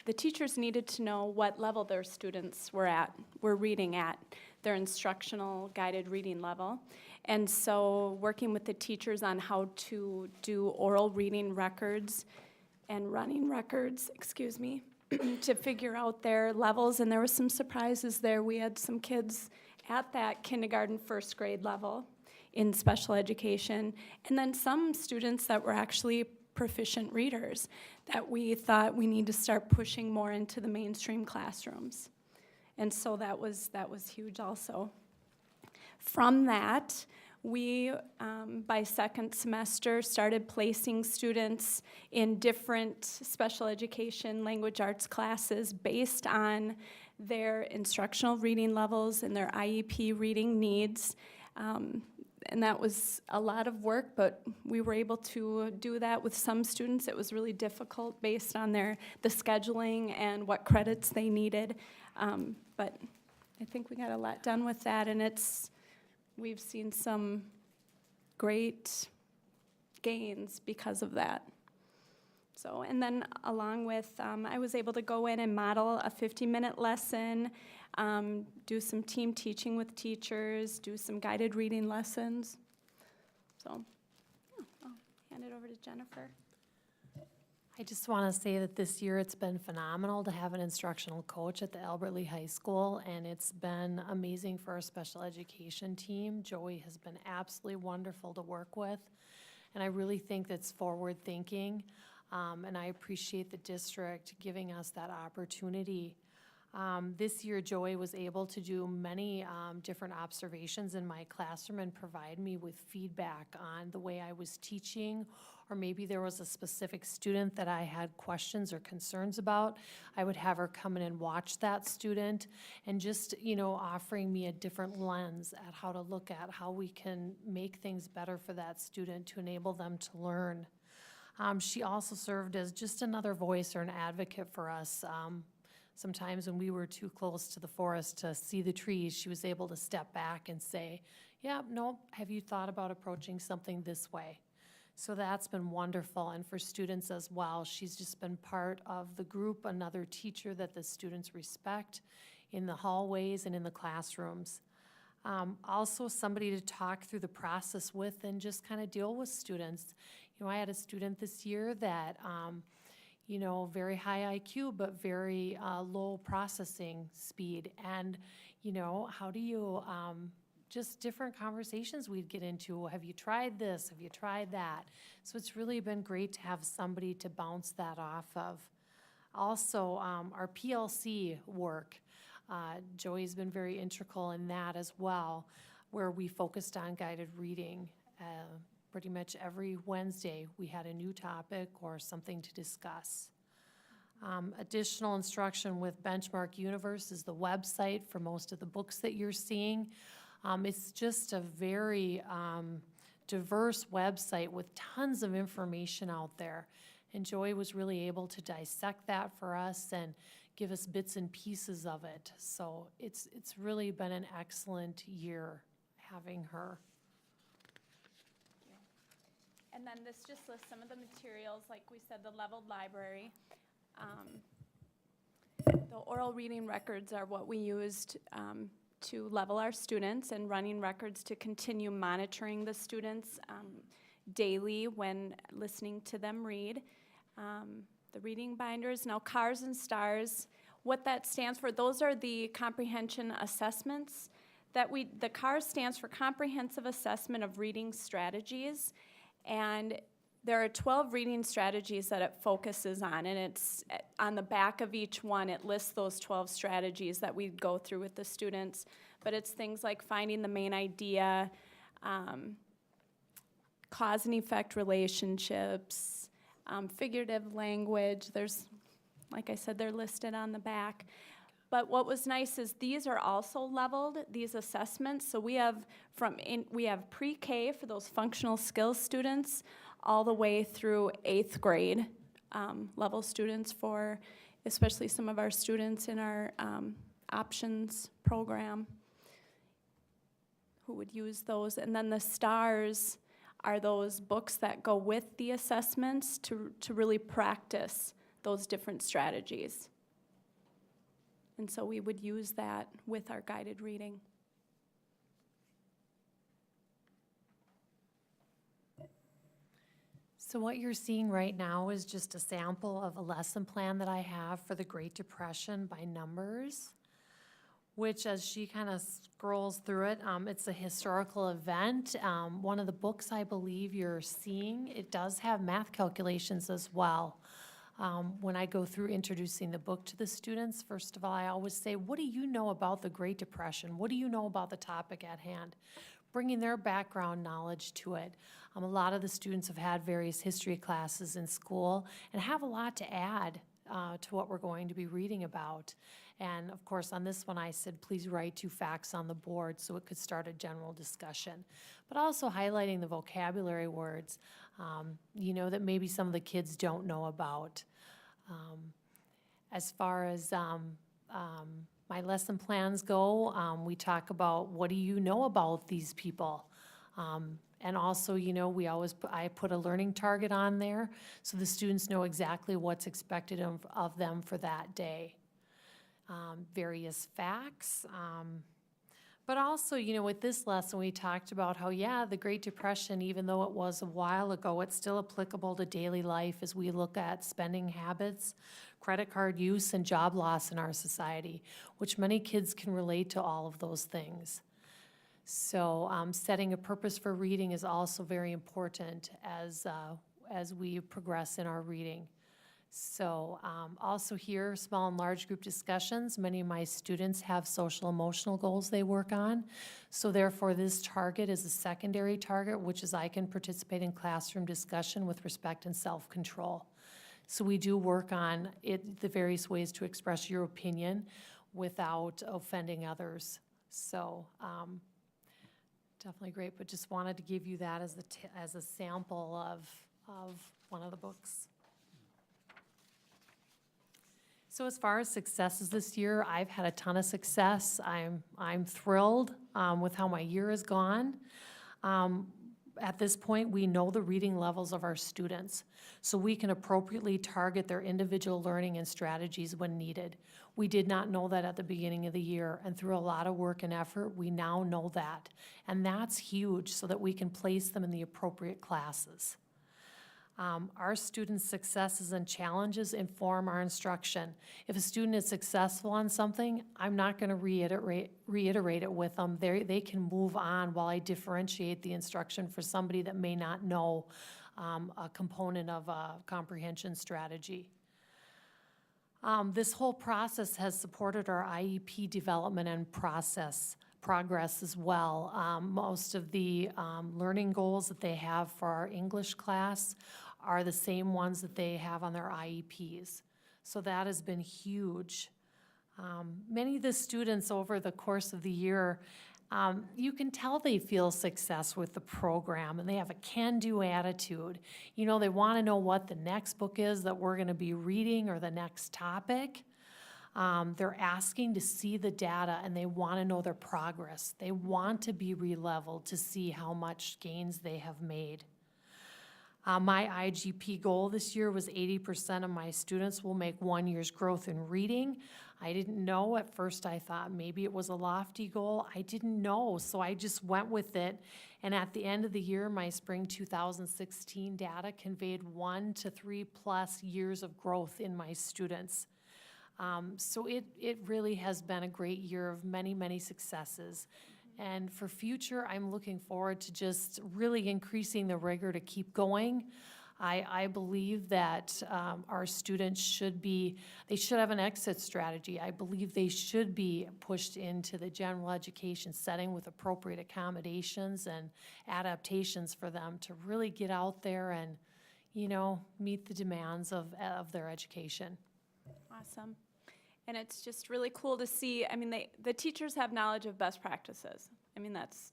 the teachers needed to know what level their students were reading at, their instructional guided reading level. And so working with the teachers on how to do oral reading records and running records, to figure out their levels. And there were some surprises there. We had some kids at that kindergarten, first grade level in special education, and then some students that were actually proficient readers that we thought we need to start pushing more into the mainstream classrooms. And so that was huge also. From that, we, by second semester, started placing students in different special education language arts classes based on their instructional reading levels and their IEP reading needs. And that was a lot of work, but we were able to do that with some students. It was really difficult based on the scheduling and what credits they needed. But I think we got a lot done with that, and we've seen some great gains because of that. So, and then along with, I was able to go in and model a 50-minute lesson, do some team teaching with teachers, do some guided reading lessons. So, yeah, I'll hand it over to Jennifer. I just want to say that this year it's been phenomenal to have an instructional coach at the Albert Lee High School, and it's been amazing for our special education team. Joey has been absolutely wonderful to work with, and I really think that's forward thinking, and I appreciate the district giving us that opportunity. This year, Joey was able to do many different observations in my classroom and provide me with feedback on the way I was teaching, or maybe there was a specific student that I had questions or concerns about. I would have her come in and watch that student and just, offering me a different lens at how to look at how we can make things better for that student to enable them to learn. She also served as just another voice or an advocate for us. Sometimes when we were too close to the forest to see the trees, she was able to step back and say, yeah, no, have you thought about approaching something this way? So that's been wonderful. And for students as well, she's just been part of the group, another teacher that the students respect in the hallways and in the classrooms. Also somebody to talk through the process with and just kind of deal with students. I had a student this year that very high IQ, but very low processing speed. And, how do you, just different conversations we'd get into. Have you tried this? Have you tried that? So it's really been great to have somebody to bounce that off of. Also, our PLC work, Joey's been very integral in that as well, where we focused on guided reading. Pretty much every Wednesday, we had a new topic or something to discuss. Additional instruction with Benchmark Universe is the website for most of the books that you're seeing. It's just a very diverse website with tons of information out there. And Joy was really able to dissect that for us and give us bits and pieces of it. So it's really been an excellent year having her. And then this just lists some of the materials, like we said, the leveled library. The oral reading records are what we used to level our students and running records to continue monitoring the students daily when listening to them read. The reading binders, now CARS and STARS, what that stands for, those are the comprehension assessments that the CARS stands for Comprehensive Assessment of Reading Strategies, and there are 12 reading strategies that it focuses on, and it's on the back of each one, it lists those 12 strategies that we go through with the students, but it's things like finding the main idea, cause and effect relationships, figurative language, there's, like I said, they're listed on the back. But what was nice is these are also leveled, these assessments, so we have pre-K for those functional skills students, all the way through 8th grade level students for especially some of our students in our options program who would use those. And then the STARS are those books that go with the assessments to really practice those different strategies. And so we would use that with our guided reading. So what you're seeing right now is just a sample of a lesson plan that I have for the Great Depression by numbers, which as she kind of scrolls through it, it's a historical event. One of the books I believe you're seeing, it does have math calculations as well. When I go through introducing the book to the students, first of all, I always say, what do you know about the Great Depression? What do you know about the topic at hand? Bringing their background knowledge to it. A lot of the students have had various history classes in school and have a lot to add to what we're going to be reading about. And of course, on this one, I said, please write 2 facts on the board so it could start a general discussion. But also highlighting the vocabulary words, that maybe some of the kids don't know about. As far as my lesson plans go, we talk about what do you know about these people? And also, I put a learning target on there so the students know exactly what's expected of them for that day. Various facts. But also, with this lesson, we talked about how, the Great Depression, even though it was a while ago, it's still applicable to daily life as we look at spending habits, credit card use, and job loss in our society, which many kids can relate to all of those things. So setting a purpose for reading is also very important as we progress in our reading. So also here, small and large group discussions. Many of my students have social emotional goals they work on. So therefore, this target is a secondary target, which is I can participate in classroom discussion with respect and self-control. So we do work on the various ways to express your opinion without offending others. So definitely great, but just wanted to give you that as a sample of one of the books. So as far as successes this year, I've had a ton of success. I'm thrilled with how my year has gone. At this point, we know the reading levels of our students, so we can appropriately target their individual learning and strategies when needed. We did not know that at the beginning of the year, and through a lot of work and effort, we now know that. And that's huge so that we can place them in the appropriate classes. Our students' successes and challenges inform our instruction. If a student is successful on something, I'm not going to reiterate it with them. They can move on while I differentiate the instruction for somebody that may not know a component of a comprehension strategy. This whole process has supported our IEP development and progress as well. Most of the learning goals that they have for our English class are the same ones that they have on their IEPs. So that has been huge. Many of the students over the course of the year, you can tell they feel success with the program and they have a can-do attitude. They want to know what the next book is that we're going to be reading or the next topic. They're asking to see the data and they want to know their progress. They want to be re-leveled to see how much gains they have made. My IGP goal this year was 80% of my students will make 1 year's growth in reading. I didn't know. At first I thought maybe it was a lofty goal. I didn't know, so I just went with it. And at the end of the year, my spring 2016 data conveyed 1 to 3+ years of growth in my students. So it really has been a great year of many, many successes. And for future, I'm looking forward to just really increasing the rigor to keep going. I believe that our students should have an exit strategy. I believe they should be pushed into the general education setting with appropriate accommodations and adaptations for them to really get out there and, meet the demands of their education. Awesome. And it's just really cool to see, the teachers have knowledge of best practices. It's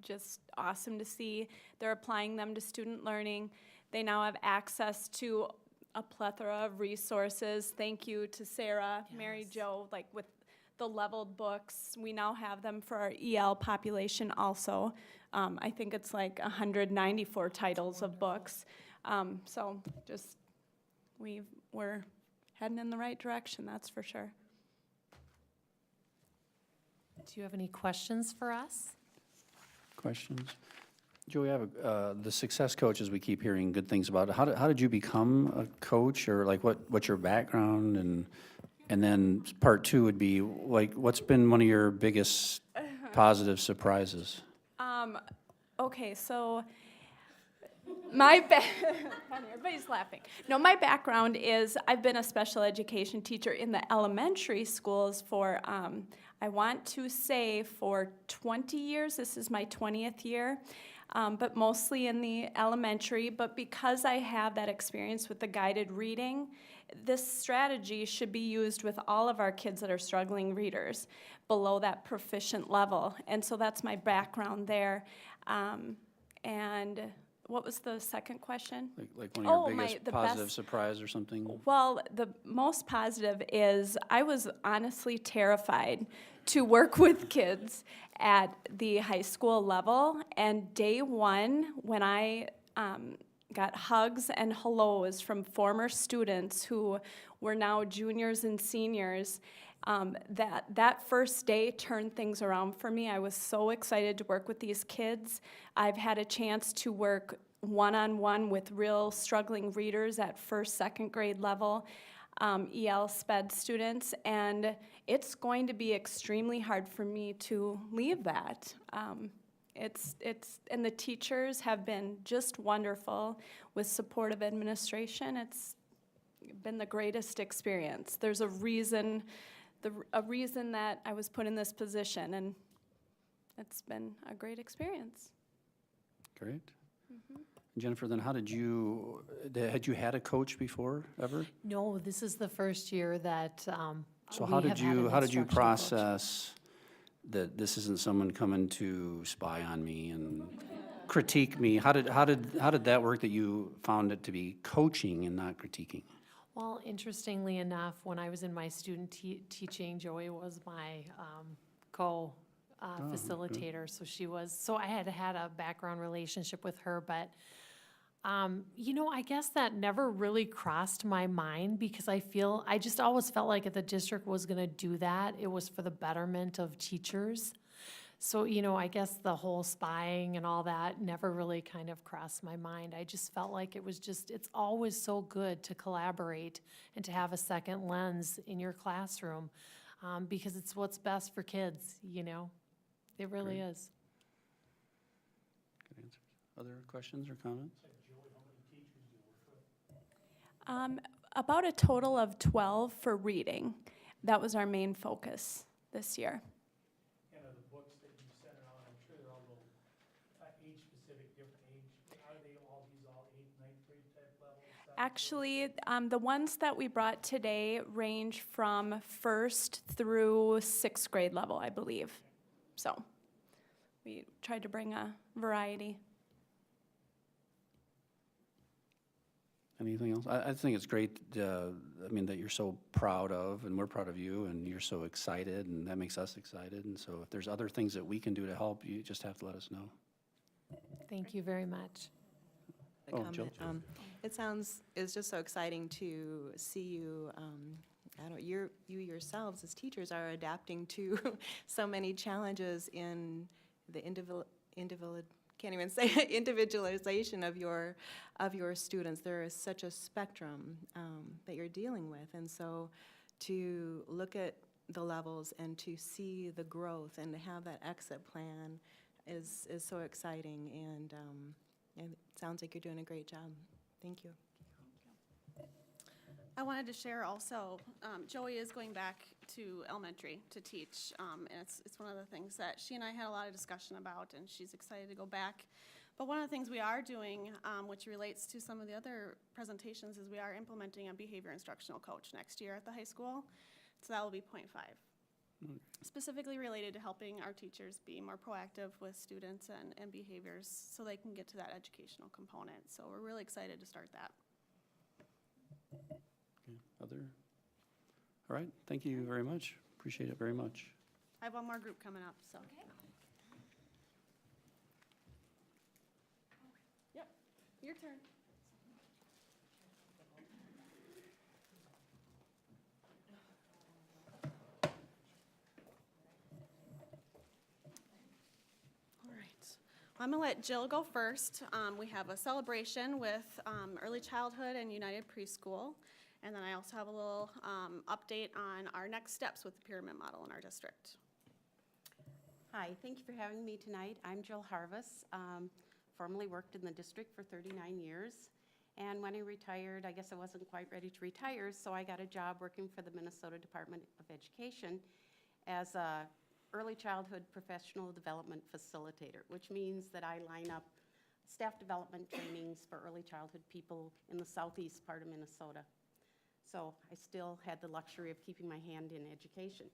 just awesome to see. They're applying them to student learning. They now have access to a plethora of resources. Thank you to Sarah, Mary Jo, with the leveled books. We now have them for our EL population also. I think it's 194 titles of books. So just, we're heading in the right direction, that's for sure. Do you have any questions for us? Questions? Joe, we have the success coaches we keep hearing good things about. How did you become a coach, or what's your background? And then part 2 would be what's been one of your biggest positive surprises? Okay, so everybody's laughing. No, my background is I've been a special education teacher in the elementary schools for, I want to say for 20 years. This is my 20th year, but mostly in the elementary. But because I have that experience with the guided reading, this strategy should be used with all of our kids that are struggling readers below that proficient level. And so that's my background there. And what was the second question? Like one of your biggest positive surprise or something? Well, the most positive is I was honestly terrified to work with kids at the high school level. And day one, when I got hugs and hellos from former students who were now juniors and seniors, that first day turned things around for me. I was so excited to work with these kids. I've had a chance to work one-on-one with real struggling readers at first, second grade level, EL SPED students, and it's going to be extremely hard for me to leave that. And the teachers have been just wonderful with supportive administration. It's been the greatest experience. There's a reason that I was put in this position, and it's been a great experience. Great. Jennifer, then had you had a coach before ever? No, this is the first year that So we how have did had an you instructional coach. process that this isn't someone coming to spy on me and critique me? How did that work, that you found it to be coaching and not critiquing? Well, interestingly enough, when I was in my student teaching, Joey was my facilitator. So I had a background relationship with her, but I guess that never really crossed my mind, because I just always felt like if the district was going to do that, it was for the betterment of teachers. So, I guess the whole spying and all that never really kind of crossed my mind. I just felt like it's always so good to collaborate and to have a second lens in your classroom, because it's what's best for kids, It really is. Good answers. Other questions or comments? About a total of 12 for reading. That was our main focus this year. And of the books that you sent around, I'm sure they're all little age-specific, different age. Are they all 8th, 9th grade type levels? Actually, the ones that we brought today range from 1st through 6th grade level, I believe. So we tried to bring a variety. Anything else? I think it's great, that you're so proud of, and we're proud of you, and you're so excited, and that makes us excited. And so if there's other things that we can do to help, you just have to let us know. Thank you very much. Oh, Jill. It's just so exciting to see you I don't, you yourselves as teachers are adapting to so many challenges in the can't even say individualization of your students. There is such a spectrum that you're dealing with, and so to look at the levels and to see the growth and to have that exit plan is so exciting, and it sounds like you're doing a great job. Thank you. I wanted to share also, Joey is going back to elementary to teach, and it's one of the things that she and I had a lot of discussion about, and she's excited to go back. But one of the things we are doing, which relates to some of the other presentations, is we are implementing a behavior instructional coach next year at the high school. So that will be .5. Specifically related to helping our teachers be more proactive with students and behaviors so they can get to that educational component. So we're really excited to start that. Okay, other? All right, thank you very much. Appreciate it very much. I have one more group coming up, so. Okay. Yep, your turn. All right, I'm gonna let Jill go first. We have a celebration with Early Childhood and United Preschool. And then I also have a little update on our next steps with the pyramid model in our district. Hi, thank you for having me tonight. I'm Jill Harvis. Formerly worked in the district for 39 years. And when I retired, I guess I wasn't quite ready to retire, so I got a job working for the Minnesota Department of Education as a early childhood professional development facilitator, which means that I line up staff development trainings for early childhood people in the southeast part of Minnesota. So I still had the luxury of keeping my hand in education.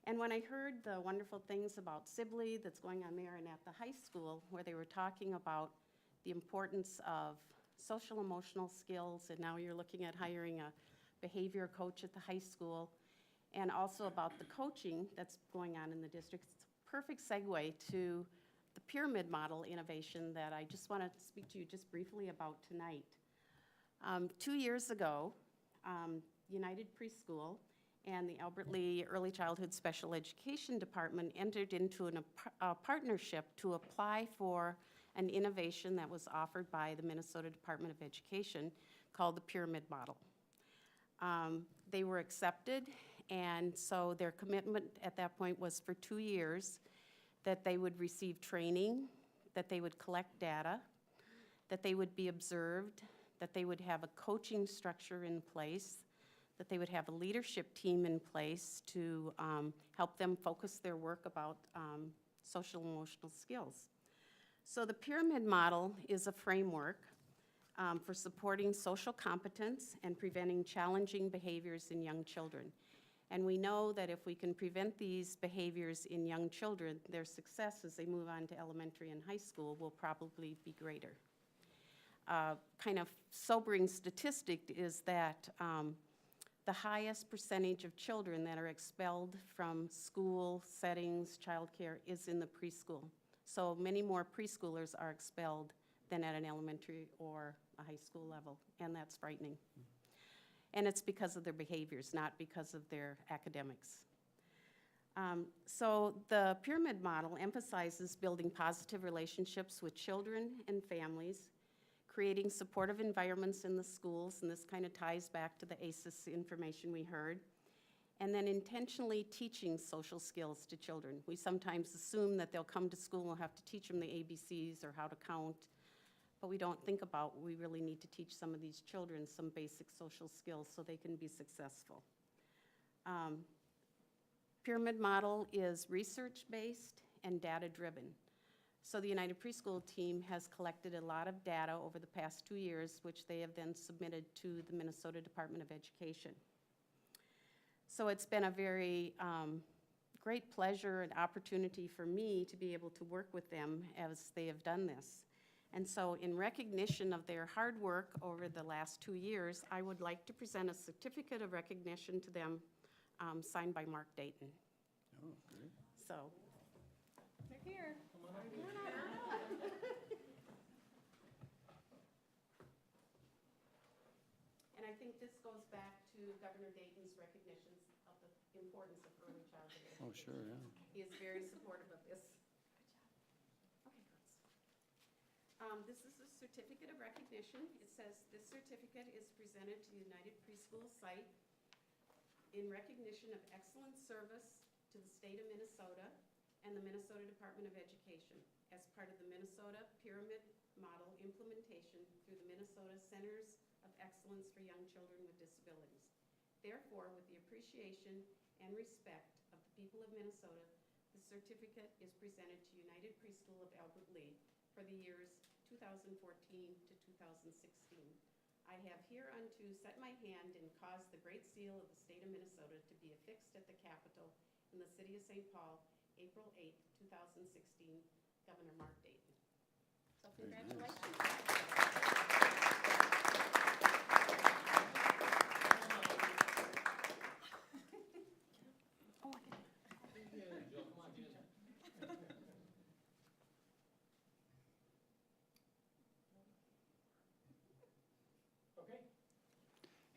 And when I heard the wonderful things about Sibley that's going on there and at the high school, where they were talking about the importance of social emotional skills, and now you're looking at hiring a behavior coach at the high school, and also about the coaching that's going on in the district, it's a perfect segue to the pyramid model innovation that I just want to speak to you just briefly about tonight. 2 years ago, United Preschool and the Albert Lee Early Childhood Special Education Department entered into a partnership to apply for an innovation that was offered by the Minnesota Department of Education called the pyramid model. They were accepted, and so their commitment at that point was for 2 years that they would receive training, that they would collect data, that they would be observed, that they would have a coaching structure in place, that they would have a leadership team in place to help them focus their work about social and emotional skills. So the pyramid model is a framework for supporting social competence and preventing challenging behaviors in young children. And we know that if we can prevent these behaviors in young children, their success as they move on to elementary and high school will probably be greater. Kind of sobering statistic is that the highest percentage of children that are expelled from school settings, childcare, is in the preschool. So many more preschoolers are expelled than at an elementary or a high school level, and that's frightening. And it's because of their behaviors, not because of their academics. So the pyramid model emphasizes building positive relationships with children and families, creating supportive environments in the schools, and this kind of ties back to the ALHS information we heard, and then intentionally teaching social skills to children. We sometimes assume that they'll come to school and we'll have to teach them the ABCs or how to count, but we don't think about we really need to teach some of these children some basic social skills so they can be successful. Pyramid model is research-based and data-driven. So the United Preschool team has collected a lot of data over the past 2 years, which they have then submitted to the Minnesota Department of Education. So it's been a very great pleasure and opportunity for me to be able to work with them as they have done this. And so in recognition of their hard work over the last 2 years, I would like to present a certificate of recognition to them signed by Mark Dayton. Oh, great. So. They're here. And I think think this goes back to Governor Dayton's recognitions of the importance of early childhood education. Oh, sure, yeah. He is very supportive of this. Okay, girls. This is a certificate of recognition. It says, this certificate is presented to the United Preschool site in recognition of excellent service to the state of Minnesota and the Minnesota Department of Education as part of the Minnesota Pyramid Model implementation through the Minnesota Centers of Excellence for Young Children with Disabilities. Therefore, with the appreciation and respect of the people of Minnesota, the certificate is presented to United Preschool of Albert Lee for the years 2014 to 2016. I have hereunto set my hand and caused the great seal of the state of Minnesota to be affixed at the Capitol in the city of St. Paul, April 8th, 2016, Governor Mark Dayton. So Very nice. congratulations.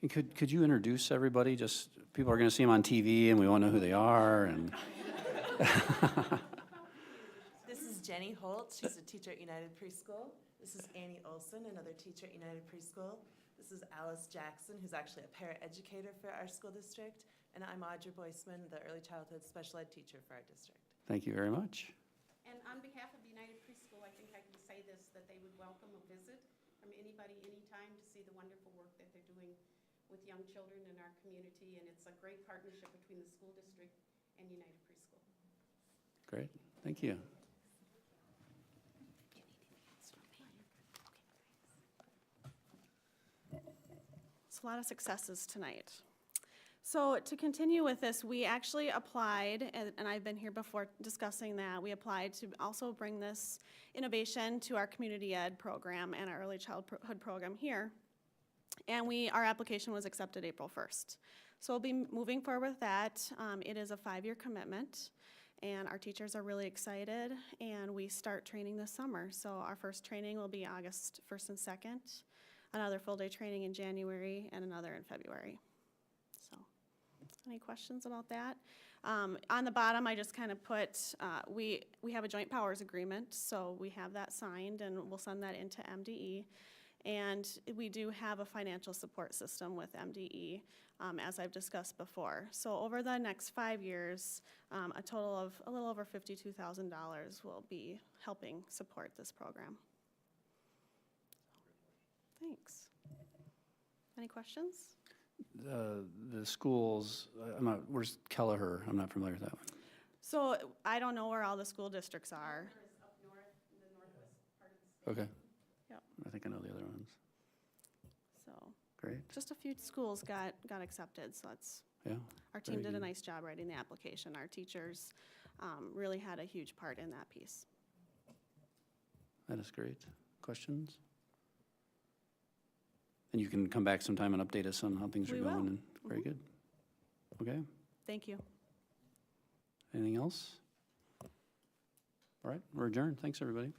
And could you introduce everybody? Just, people are going to see them on TV and we want to know who they are and. This is Jenny Holt. She's a teacher at United Preschool. This is Annie Olson, another teacher at United Preschool. This is Alice Jackson, who's actually a paraeducator for our school district. And I'm Audra Boisman, the early childhood special ed teacher for our district. Thank you very much. And on behalf of United Preschool, I think I can say this, that they would welcome a visit from anybody, anytime, to see the wonderful work that they're doing with young children in our community. And it's a great partnership between the school district and United Preschool. Great, thank you. So a lot of successes tonight. So to continue with this, we actually applied, and I've been here before discussing that, we applied to also bring this innovation to our community ed program and our early childhood program here. And our application was accepted April 1st. So we'll be moving forward with that. It is a 5-year commitment, and our teachers are really excited, and we start training this summer. So our first training will be August 1st and 2nd, another full-day training in January, and another in February. So, any questions about that? On the bottom, I just kind of put, we have a joint powers agreement, so we have that signed, and we'll send that into MDE. And we do have a financial support system with MDE, as I've discussed before. So over the next 5 years, a total of a little over $52,000 will be helping support this program. Thanks. Any questions? The schools, where's Kelleher? I'm not familiar with that one. So I don't know where all the school districts are. Up north, in the northwest part of the state. Okay. Yep. I think I know the other ones. So Great, just a few schools got accepted, so that's, yeah. our team Very did a good. nice job writing the application. Our teachers really had a huge part in that piece. That is great. Questions? And you can come back sometime and update us on how things are We going. will. And very good. Okay, Thank you. anything else? All right, we're adjourned. Thanks, everybody.